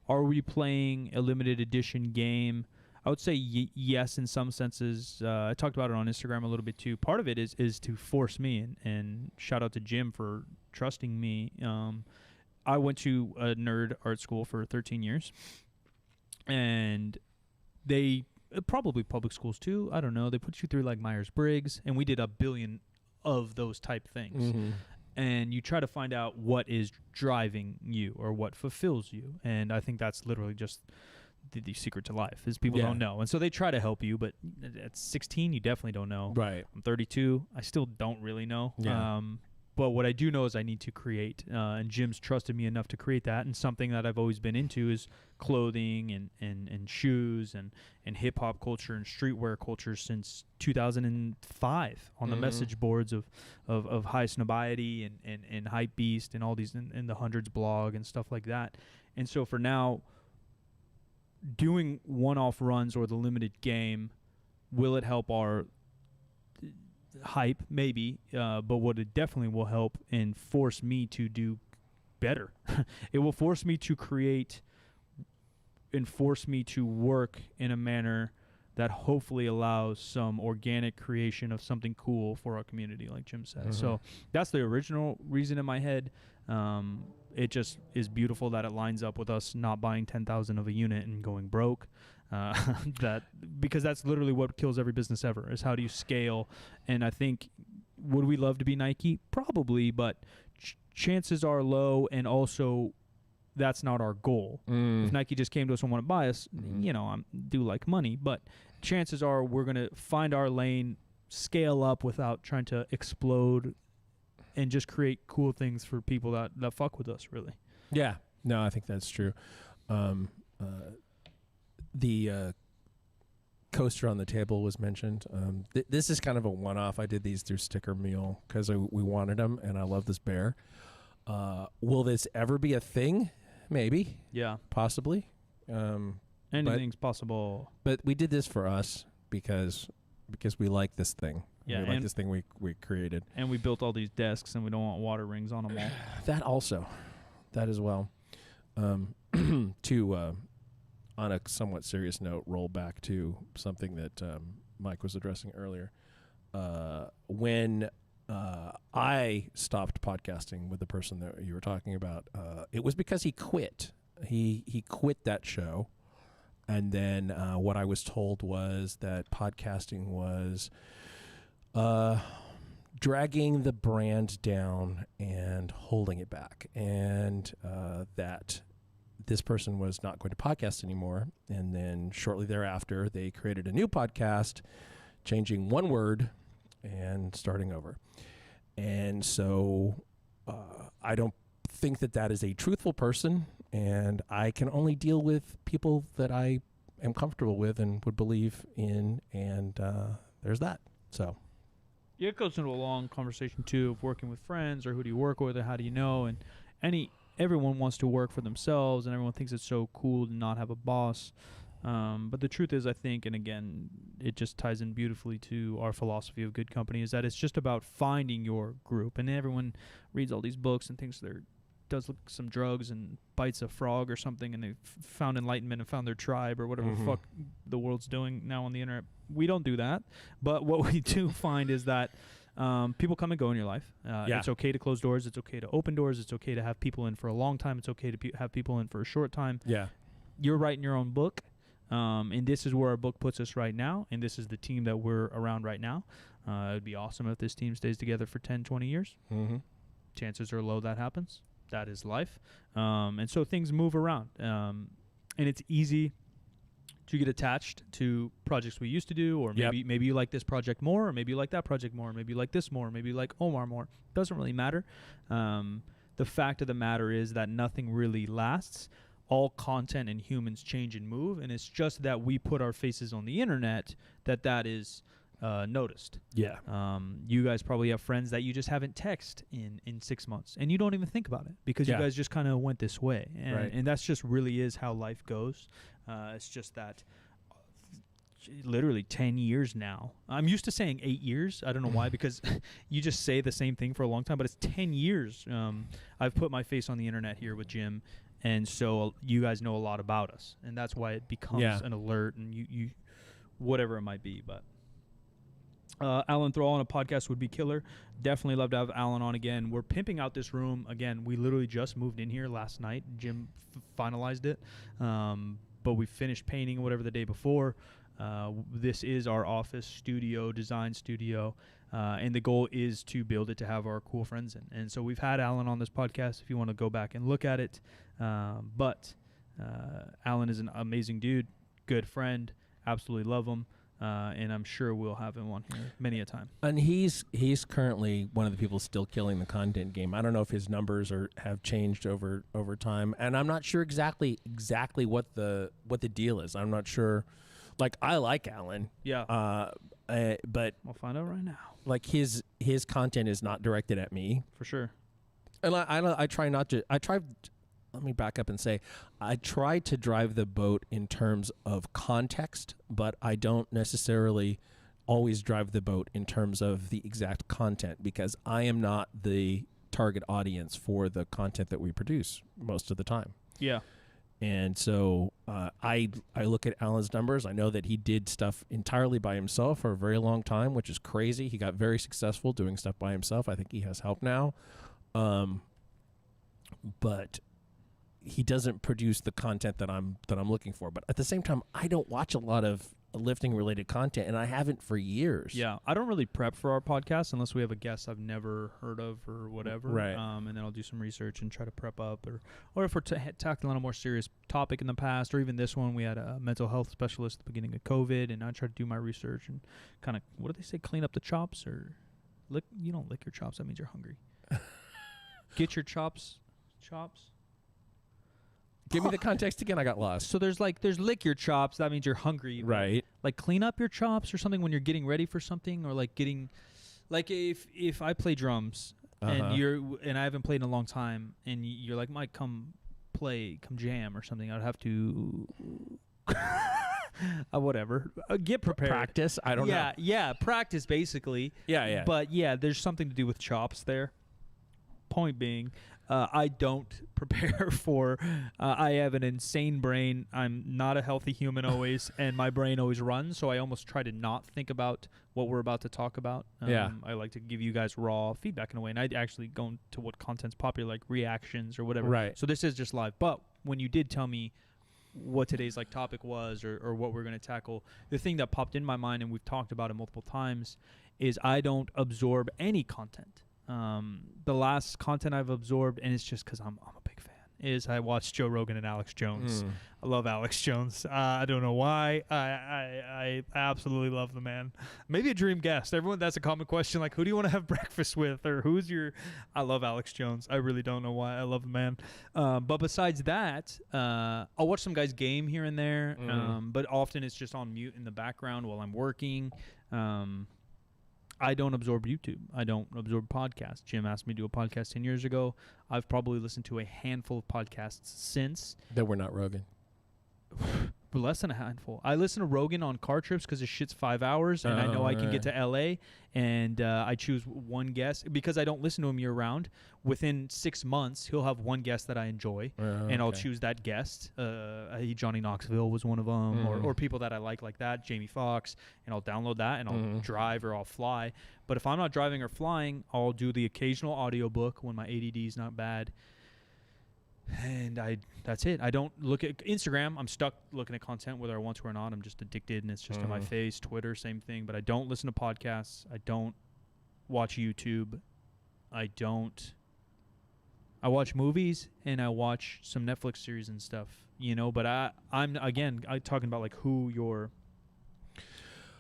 [SPEAKER 3] are we playing a limited edition game? I would say yes, in some senses. I talked about it on Instagram a little bit too. Part of it is to force me, and shout out to Jim for trusting me. I went to a nerd art school for 13 years, and they probably public schools too. I don't know. They put you through like Myers-Briggs, and we did a billion of those type things.
[SPEAKER 1] Mm-hmm.
[SPEAKER 3] And you try to find out what is driving you or what fulfills you. And I think that's literally just the secret to life is people don't know. And so they try to help you, but at 16, you definitely don't know.
[SPEAKER 1] Right.
[SPEAKER 3] I'm 32. I still don't really know.
[SPEAKER 1] Yeah.
[SPEAKER 3] But what I do know is I need to create, and Jim's trusted me enough to create that. And something that I've always been into is clothing and shoes and hip-hop culture and streetwear culture since 2005 on the message boards of High Snobiety and Hype Beast and all these in the Hundreds blog and stuff like that. And so for now, doing one-off runs or the limited game, will it help our hype? Maybe, but what it definitely will help and force me to do better. It will force me to create and force me to work in a manner that hopefully allows some organic creation of something cool for our community, like Jim said. So that's the original reason in my head. It just is beautiful that it lines up with us not buying 10,000 of a unit and going broke. Because that's literally what kills every business ever is how do you scale. And I think, would we love to be Nike? Probably, but chances are low, and also that's not our goal. If Nike just came to us and want to buy us, I do like money, but chances are we're going to find our lane, scale up without trying to explode, and just create cool things for people that fuck with us, really.
[SPEAKER 1] Yeah. No, I think that's true. The coaster on the table was mentioned. This is kind of a one-off. I did these through Sticker Mule because we wanted them, and I love this bear. Will this ever be a thing? Maybe.
[SPEAKER 3] Yeah.
[SPEAKER 1] Possibly.
[SPEAKER 3] Anything's possible.
[SPEAKER 1] But we did this for us because we like this thing.
[SPEAKER 3] Yeah,
[SPEAKER 1] we like this thing we created.
[SPEAKER 3] And we built all these desks, and we don't want water rings on them all.
[SPEAKER 1] That also. That as well. On a somewhat serious note, roll back to something that Mike was addressing earlier. When I stopped podcasting with the person that you were talking about, it was because he quit. He quit that show. And then what I was told was that podcasting was dragging the brand down and holding it back. And that this person was not going to podcast anymore. And then shortly thereafter, they created a new podcast, changing one word and starting over. And so I don't think that is a truthful person. And I can only deal with people that I am comfortable with and would believe in. And there's that. So.
[SPEAKER 3] Yeah, it goes into a long conversation, too, of working with friends or who do you work with or how do you know. And everyone wants to work for themselves, and everyone thinks it's so cool to not have a boss. But the truth is, I think, and again, it just ties in beautifully to our philosophy of good company, is that it's just about finding your group. And everyone reads all these books and thinks does some drugs and bites a frog or something, and they've found enlightenment and found their tribe or whatever the fuck the world's doing now on the internet. We don't do that. But what we do find is that people come and go in your life. It's okay to close doors. It's okay to open doors. It's okay to have people in for a long time. It's okay to have people in for a short time.
[SPEAKER 1] Yeah.
[SPEAKER 3] You're writing your own book, and this is where our book puts us right now, and this is the team that we're around right now. It would be awesome if this team stays together for 10, 20 years. Chances are low that happens. That is life. And so things move around. And it's easy to get attached to projects we used to do, or maybe you like this project more, or maybe you like that project more, or maybe you like this more, or maybe you like Omar more. Doesn't really matter. The fact of the matter is that nothing really lasts. All content and humans change and move, and it's just that we put our faces on the internet that is noticed. Yeah. You guys probably have friends that you just haven't texted in 6 months, and you don't even think about it because you guys just kind of went this way, and that's just really is how life goes. It's just that literally 10 years now. I'm used to saying 8 years. I don't know why, because you just say the same thing for a long time, but it's 10 years. I've put my face on the internet here with Jim, and so you guys know a lot about us, and that's why it becomes an alert and you whatever it might be. But Alan Thrall on a podcast would be killer. Definitely love to have Alan on again. We're pimping out this room again. We literally just moved in here last night. Jim finalized it, but we finished painting whatever the day before. This is our office studio, design studio, and the goal is to build it to have our cool friends in. And so we've had Alan on this podcast if you want to go back and look at it. But Alan is an amazing dude, good friend, absolutely love him. And I'm sure we'll have him on here many a time.
[SPEAKER 1] And he's currently one of the people still killing the content game. I don't know if his numbers have changed over time, and I'm not sure exactly what the deal is. I'm not sure. Like, I like Alan.
[SPEAKER 3] Yeah.
[SPEAKER 1] But
[SPEAKER 3] We'll find out right now.
[SPEAKER 1] like his content is not directed at me.
[SPEAKER 3] For sure.
[SPEAKER 1] And I try not to. Let me back up and say, I try to drive the boat in terms of context, but I don't necessarily always drive the boat in terms of the exact content, because I am not the target audience for the content that we produce most of the time.
[SPEAKER 3] Yeah.
[SPEAKER 1] And so I look at Alan's numbers. I know that he did stuff entirely by himself for a very long time, which is crazy. He got very successful doing stuff by himself. I think he has help now. But he doesn't produce the content that I'm looking for. But at the same time, I don't watch a lot of lifting related content, and I haven't for years.
[SPEAKER 3] Yeah, I don't really prep for our podcast unless we have a guest I've never heard of or whatever.
[SPEAKER 1] Right.
[SPEAKER 3] And then I'll do some research and try to prep up, or if we're tackling a more serious topic in the past, or even this one, we had a mental health specialist at the beginning of COVID, and I try to do my research and kind of, what do they say, clean up the chops, or lick? You don't lick your chops. That means you're hungry. Get your chops.
[SPEAKER 1] Give me the context again. I got lost.
[SPEAKER 3] So there's lick your chops. That means you're hungry.
[SPEAKER 1] Right.
[SPEAKER 3] Like clean up your chops or something when you're getting ready for something, or like if I play drums and I haven't played in a long time, and you're like, Mike, come jam or something. I'd have to whatever. Get prepared.
[SPEAKER 1] Practice. I don't know.
[SPEAKER 3] Yeah. Practice basically.
[SPEAKER 1] Yeah.
[SPEAKER 3] But yeah, there's something to do with chops there. Point being, I don't prepare for. I have an insane brain. I'm not a healthy human always, and my brain always runs. So I almost try to not think about what we're about to talk about. I like to give you guys raw feedback in a way, and I actually go into what content's popular, like reactions or whatever.
[SPEAKER 1] Right.
[SPEAKER 3] So this is just live. But when you did tell me what today's topic was, or what we're going to tackle, the thing that popped in my mind, and we've talked about it multiple times, is I don't absorb any content. The last content I've absorbed, and it's just because I'm a big fan, is I watched Joe Rogan and Alex Jones. I love Alex Jones. I don't know why. I absolutely love the man. Maybe a dream guest. Everyone, that's a common question. Like, who do you want to have breakfast with, or who's your? I love Alex Jones. I really don't know why. I love the man. But besides that, I'll watch some guys game here and there. But often it's just on mute in the background while I'm working. I don't absorb YouTube. I don't absorb podcasts. Jim asked me to do a podcast 10 years ago. I've probably listened to a handful of podcasts since.
[SPEAKER 1] That were not Rogan.
[SPEAKER 3] Less than a handful. I listen to Rogan on car trips because his shit's 5 hours, and I know I can get to L.A., and I choose one guest because I don't listen to him year-round. Within 6 months, he'll have one guest that I enjoy, and I'll choose that guest. Johnny Knoxville was one of them, or people that I like that, Jamie Foxx, and I'll download that, and I'll drive or I'll fly. But if I'm not driving or flying, I'll do the occasional audiobook when my ADD is not bad. And that's it. I don't look at Instagram. I'm stuck looking at content whether I want to or not. I'm just addicted, and it's just in my face. Twitter, same thing. But I don't listen to podcasts. I don't watch YouTube. I watch movies, and I watch some Netflix series and stuff, but I'm talking about like who your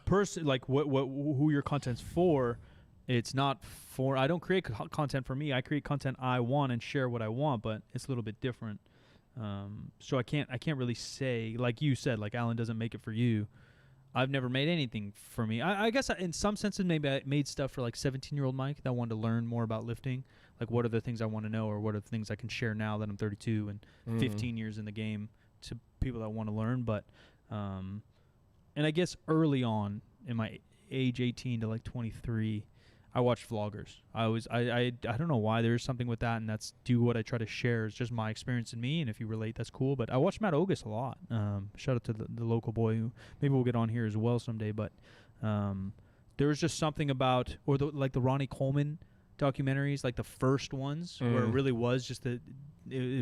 [SPEAKER 3] person, like who your content's for. It's not for, I don't create content for me. I create content I want and share what I want, but it's a little bit different. So I can't really say, like you said, like Alan doesn't make it for you. I've never made anything for me. I guess in some senses, maybe I made stuff for like 17-year-old Mike that wanted to learn more about lifting. Like, what are the things I want to know, or what are the things I can share now that I'm 32 and 15 years in the game to people that want to learn. But, and I guess early on in my age 18 to like 23, I watched vloggers. I don't know why. There's something with that, and that's what I try to share. It's just my experience in me, and if you relate, that's cool. But I watched Matt Ogus a lot. Shout out to the local boy who maybe we'll get on here as well someday. But There was just something about, or like the Ronnie Coleman documentaries, like the first ones, where it really was just it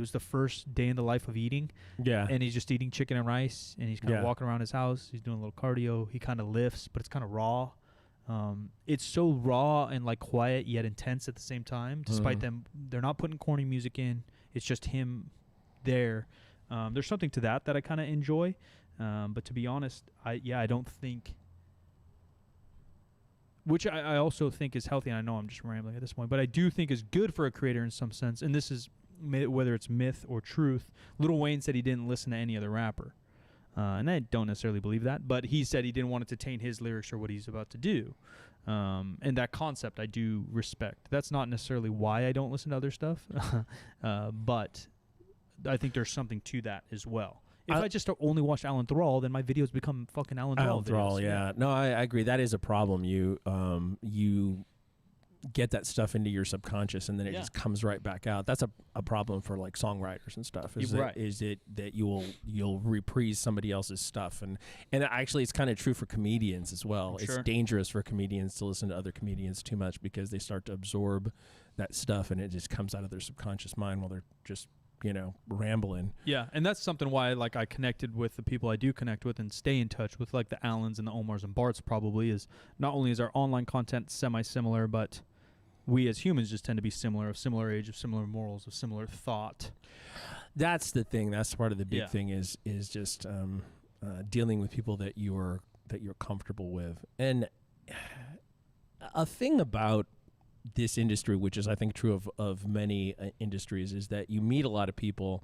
[SPEAKER 3] was the first day in the life of eating.
[SPEAKER 1] Yeah.
[SPEAKER 3] And he's just eating chicken and rice, and he's kind of walking around his house. He's doing a little cardio. He kind of lifts, but it's kind of raw. It's so raw and like quiet yet intense at the same time. Despite they're not putting corny music in. It's just him there. There's something to that I kind of enjoy. But to be honest, I don't think. Which I also think is healthy, and I know I'm just rambling at this point, but I do think is good for a creator in some sense, and this is whether it's myth or truth. Lil Wayne said he didn't listen to any other rapper, and I don't necessarily believe that, but he said he didn't want it to taint his lyrics or what he's about to do, and that concept I do respect. That's not necessarily why I don't listen to other stuff, but I think there's something to that as well. If I just only watch Alan Thrall, then my videos become fucking Alan Thrall videos.
[SPEAKER 1] Thrall, yeah. No, I agree. That is a problem. You get that stuff into your subconscious, and then it just comes right back out. That's a problem for like songwriters and stuff. Is it that you'll reprise somebody else's stuff, and actually it's kind of true for comedians as well.
[SPEAKER 3] Sure.
[SPEAKER 1] It's dangerous for comedians to listen to other comedians too much because they start to absorb that stuff, and it just comes out of their subconscious mind while they're just rambling.
[SPEAKER 3] Yeah, and that's something why like I connected with the people I do connect with and stay in touch with, like the Allens and the Omars and Barts. Probably is not only is our online content semi-similar, but we as humans just tend to be similar, of similar age, of similar morals, of similar thought.
[SPEAKER 1] That's the thing. That's part of the big thing is just dealing with people that you're comfortable with. And a thing about this industry, which is I think true of many industries, is that you meet a lot of people.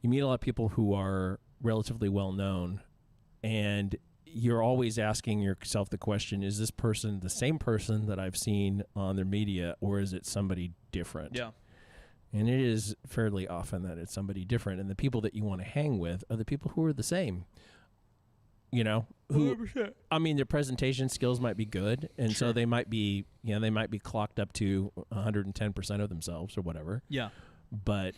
[SPEAKER 1] You meet a lot of people who are relatively well known, and you're always asking yourself the question: is this person the same person that I've seen on their media, or is it somebody different?
[SPEAKER 3] Yeah.
[SPEAKER 1] And it is fairly often that it's somebody different, and the people that you want to hang with are the people who are the same. Who
[SPEAKER 3] 100%.
[SPEAKER 1] I mean, their presentation skills might be good, and
[SPEAKER 3] Sure.
[SPEAKER 1] so they might be, they might be clocked up to 110% of themselves or whatever.
[SPEAKER 3] Yeah.
[SPEAKER 1] But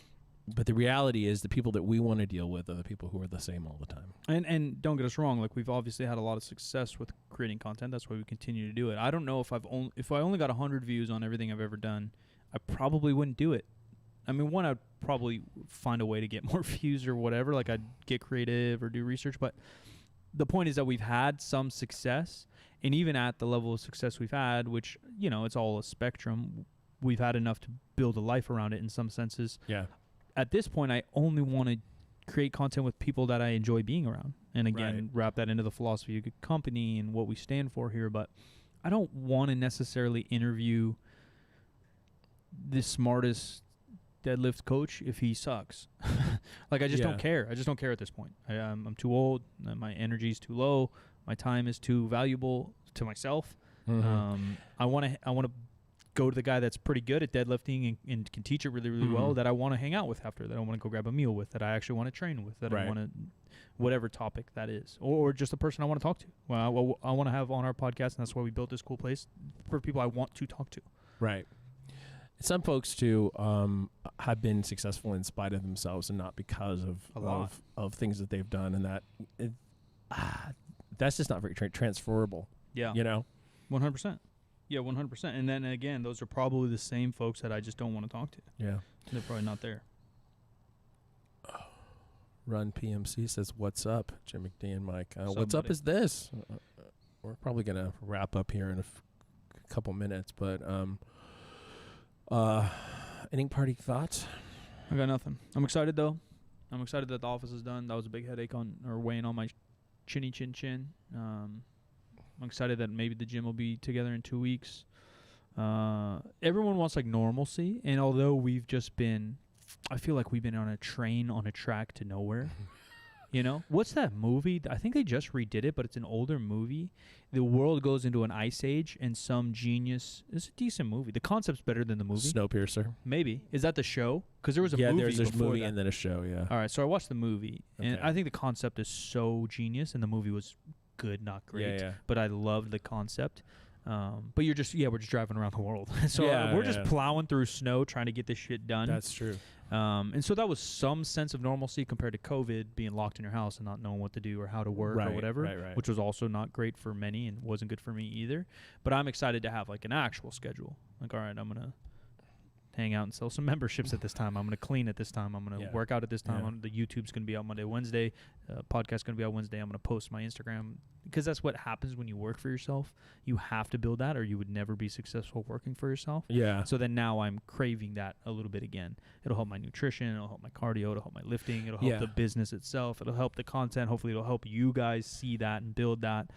[SPEAKER 1] the reality is, the people that we want to deal with are the people who are the same all the time.
[SPEAKER 3] And don't get us wrong, like we've obviously had a lot of success with creating content. That's why we continue to do it. I don't know if if I only got 100 views on everything I've ever done, I probably wouldn't do it. I mean, one, I'd probably find a way to get more views or whatever. Like I'd get creative or do research, but the point is that we've had some success, and even at the level of success we've had, which, it's all a spectrum, we've had enough to build a life around it in some senses.
[SPEAKER 1] Yeah.
[SPEAKER 3] At this point, I only want to create content with people that I enjoy being around. And again, wrap that into the philosophy of a company and what we stand for here. But I don't want to necessarily interview the smartest deadlift coach if he sucks. Like, I just don't care. I just don't care at this point. I'm too old. My energy's too low. My time is too valuable to myself.
[SPEAKER 1] Mm-hmm.
[SPEAKER 3] I want to go to the guy that's pretty good at deadlifting and can teach it really, really well, that I want to hang out with after, that I want to go grab a meal with, that I actually want to train with, that I want to, whatever topic that is, or just a person I want to talk to. Well, I want to have on our podcast, and that's why we built this cool place for people I want to talk to.
[SPEAKER 1] Right. Some folks too have been successful in spite of themselves and not because of things that they've done, and that's just not very transferable.
[SPEAKER 3] Yeah. 100%. Yeah, 100%. And then again, those are probably the same folks that I just don't want to talk to.
[SPEAKER 1] Yeah.
[SPEAKER 3] They're probably not there.
[SPEAKER 1] Run PMC says, "What's up, Jim McD and Mike? What's up is this." We're probably gonna wrap up here in a couple minutes, but any party thoughts?
[SPEAKER 3] I got nothing. I'm excited though. I'm excited that the office is done. That was a big headache weighing on my chin. I'm excited that maybe the gym will be together in 2 weeks. Everyone wants like normalcy, and although I feel like we've been on a train on a track to nowhere. What's that movie? I think they just redid it, but it's an older movie. The world goes into an ice age, and some genius. It's a decent movie. The concept's better than the movie.
[SPEAKER 1] Snowpiercer.
[SPEAKER 3] Maybe. Is that the show? Because there was a movie.
[SPEAKER 1] Yeah, there's a movie
[SPEAKER 3] that.
[SPEAKER 1] and then a show. Yeah.
[SPEAKER 3] All right, so I watched the movie, and I think the concept is so genius, and the movie was good, not great.
[SPEAKER 1] Yeah.
[SPEAKER 3] But I loved the concept. But we're just driving around the world. So we're just plowing through snow trying to get this shit done.
[SPEAKER 1] That's true.
[SPEAKER 3] And so that was some sense of normalcy compared to COVID, being locked in your house and not knowing what to do or how to work or whatever,
[SPEAKER 1] right.
[SPEAKER 3] which was also not great for many and wasn't good for me either. But I'm excited to have like an actual schedule. Like, all right, I'm going to hang out and sell some memberships at this time. I'm going to clean at this time. I'm going to work out at this time. The YouTube's going to be out Monday, Wednesday. Podcast's going to be out Wednesday. I'm going to post my Instagram because that's what happens when you work for yourself. You have to build that or you would never be successful working for yourself.
[SPEAKER 1] Yeah.
[SPEAKER 3] So then now I'm craving that a little bit again. It'll help my nutrition. It'll help my cardio. It'll help my lifting. It'll help the business itself. It'll help the content. Hopefully it'll help you guys see that and build that.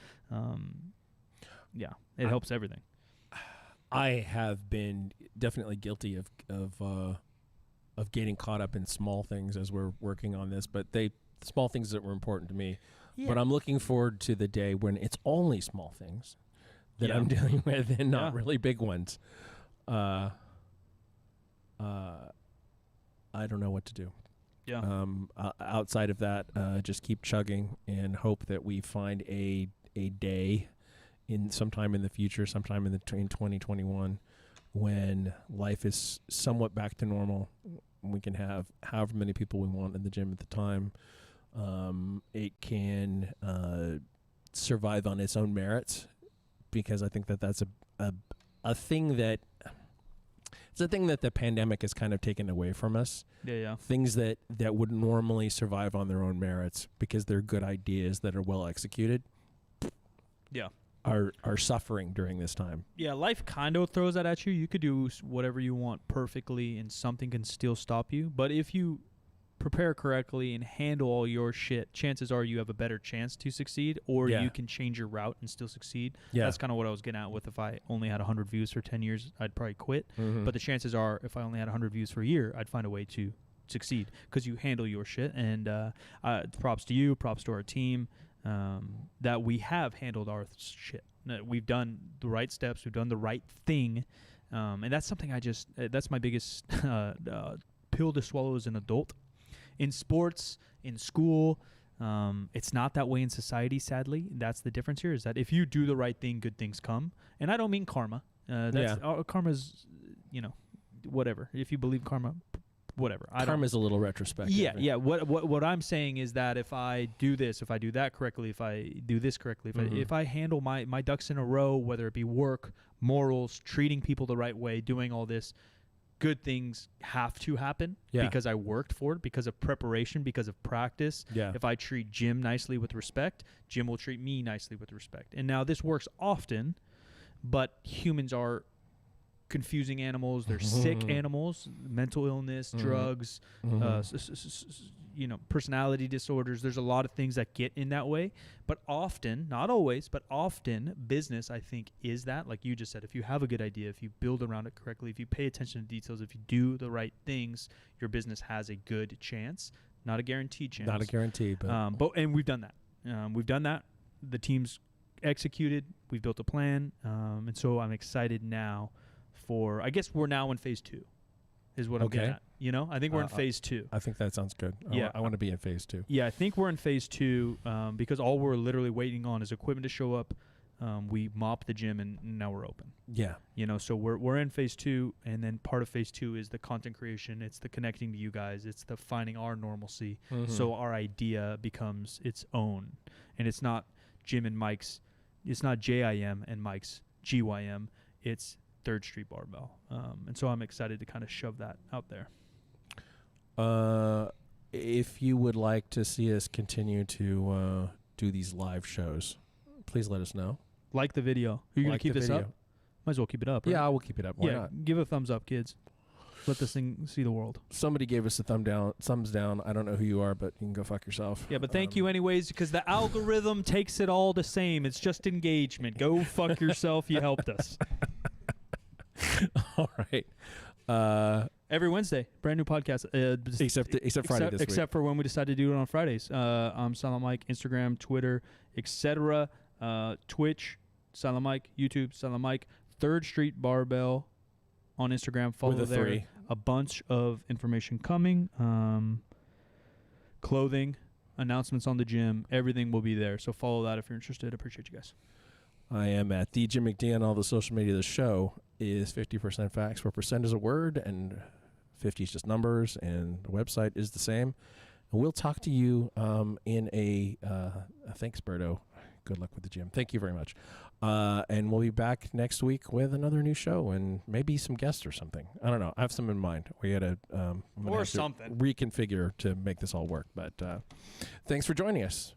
[SPEAKER 3] It helps everything.
[SPEAKER 1] I have been definitely guilty of getting caught up in small things as we're working on this, but small things that were important to me. Yeah. But I'm looking forward to the day when it's only small things that I'm dealing with and not really big ones. I don't know what to do.
[SPEAKER 3] Yeah.
[SPEAKER 1] Outside of that, just keep chugging and hope that we find a day in sometime in the future, sometime in 2021, when life is somewhat back to normal. We can have however many people we want in the gym at the time. It can survive on its own merits, because I think that's a thing that it's a thing that the pandemic has kind of taken away from us.
[SPEAKER 3] Yeah.
[SPEAKER 1] Things that would normally survive on their own merits because they're good ideas that are well executed.
[SPEAKER 3] Yeah.
[SPEAKER 1] Are suffering during this time.
[SPEAKER 3] Yeah, life kind of throws that at you. You could do whatever you want perfectly and something can still stop you. But if you prepare correctly and handle all your shit, chances are you have a better chance to succeed, or you can change your route and still succeed. Yeah. That's kind of what I was getting at with if I only had 100 views for 10 years, I'd probably quit. Mm-hmm. But the chances are if I only had 100 views for a year, I'd find a way to succeed because you handle your shit. And props to you, props to our team. That we have handled our shit. We've done the right steps. We've done the right thing. And that's something that's my biggest pill to swallow as an adult. In sports, in school, it's not that way in society, sadly. That's the difference here, is that if you do the right thing, good things come. And I don't mean karma. Karma's, whatever. If you believe karma, whatever.
[SPEAKER 1] Karma's a little retrospective.
[SPEAKER 3] Yeah. What I'm saying is that if I do this, if I do that correctly, if I do this correctly, if I handle my ducks in a row, whether it be work, morals, treating people the right way, doing all this, good things have to happen because I worked for it, because of preparation, because of practice. Yeah. If I treat Jim nicely with respect, Jim will treat me nicely with respect. And now this works often, but humans are confusing animals. They're sick animals, mental illness, drugs, personality disorders. There's a lot of things that get in that way. But often, not always, but often, business, I think, is that. Like you just said, if you have a good idea, if you build around it correctly, if you pay attention to details, if you do the right things, your business has a good chance. Not a guaranteed chance.
[SPEAKER 1] Not a guarantee, but
[SPEAKER 3] and we've done that. We've done that. The team's executed. We've built a plan. And so I'm excited now I guess we're now in phase 2 is what I'm getting at. I think we're in phase 2.
[SPEAKER 1] I think that sounds good. I want to be in phase 2.
[SPEAKER 3] Yeah, I think we're in phase 2 because all we're literally waiting on is equipment to show up. We mop the gym and now we're open. Yeah. So we're in phase 2, and then part of phase 2 is the content creation. It's the connecting to you guys. It's the finding our normalcy. So our idea becomes its own. And it's not Jim and Mike's. It's not JIM and Mike's GYM. It's Third Street Barbell. And so I'm excited to kind of shove that out there.
[SPEAKER 1] If you would like to see us continue to do these live shows, please let us know.
[SPEAKER 3] Like the video. Are you going to keep this up? Might as well keep it up. Right?
[SPEAKER 1] Yeah, I will keep it up. Why not?
[SPEAKER 3] Give a thumbs up, kids. Let this thing see the world.
[SPEAKER 1] Somebody gave us a thumbs down. I don't know who you are, but you can go fuck yourself.
[SPEAKER 3] Yeah, but thank you anyways, because the algorithm takes it all the same. It's just engagement. Go fuck yourself. You helped us.
[SPEAKER 1] All right.
[SPEAKER 3] Every Wednesday, brand new podcast.
[SPEAKER 1] Except Friday this week.
[SPEAKER 3] Except for when we decide to do it on Fridays. I'm Silent Mike, Instagram, Twitter, etc. Twitch, Silent Mike, YouTube, Silent Mike. Third Street Barbell on Instagram. Follow there. 3. A bunch of information coming. Clothing, announcements on the gym. Everything will be there. So follow that if you're interested. Appreciate you guys.
[SPEAKER 1] I am at the Jim McD on all the social media. The show is 50% facts, where percent is a word and 50 is just numbers, and the website is the same. And we'll talk to you in a thanks, Berto. Good luck with the gym. Thank you very much. And we'll be back next week with another new show and maybe some guests or something. I don't know. I have some in mind. We had
[SPEAKER 3] or something
[SPEAKER 1] reconfigure to make this all work. But thanks for joining us.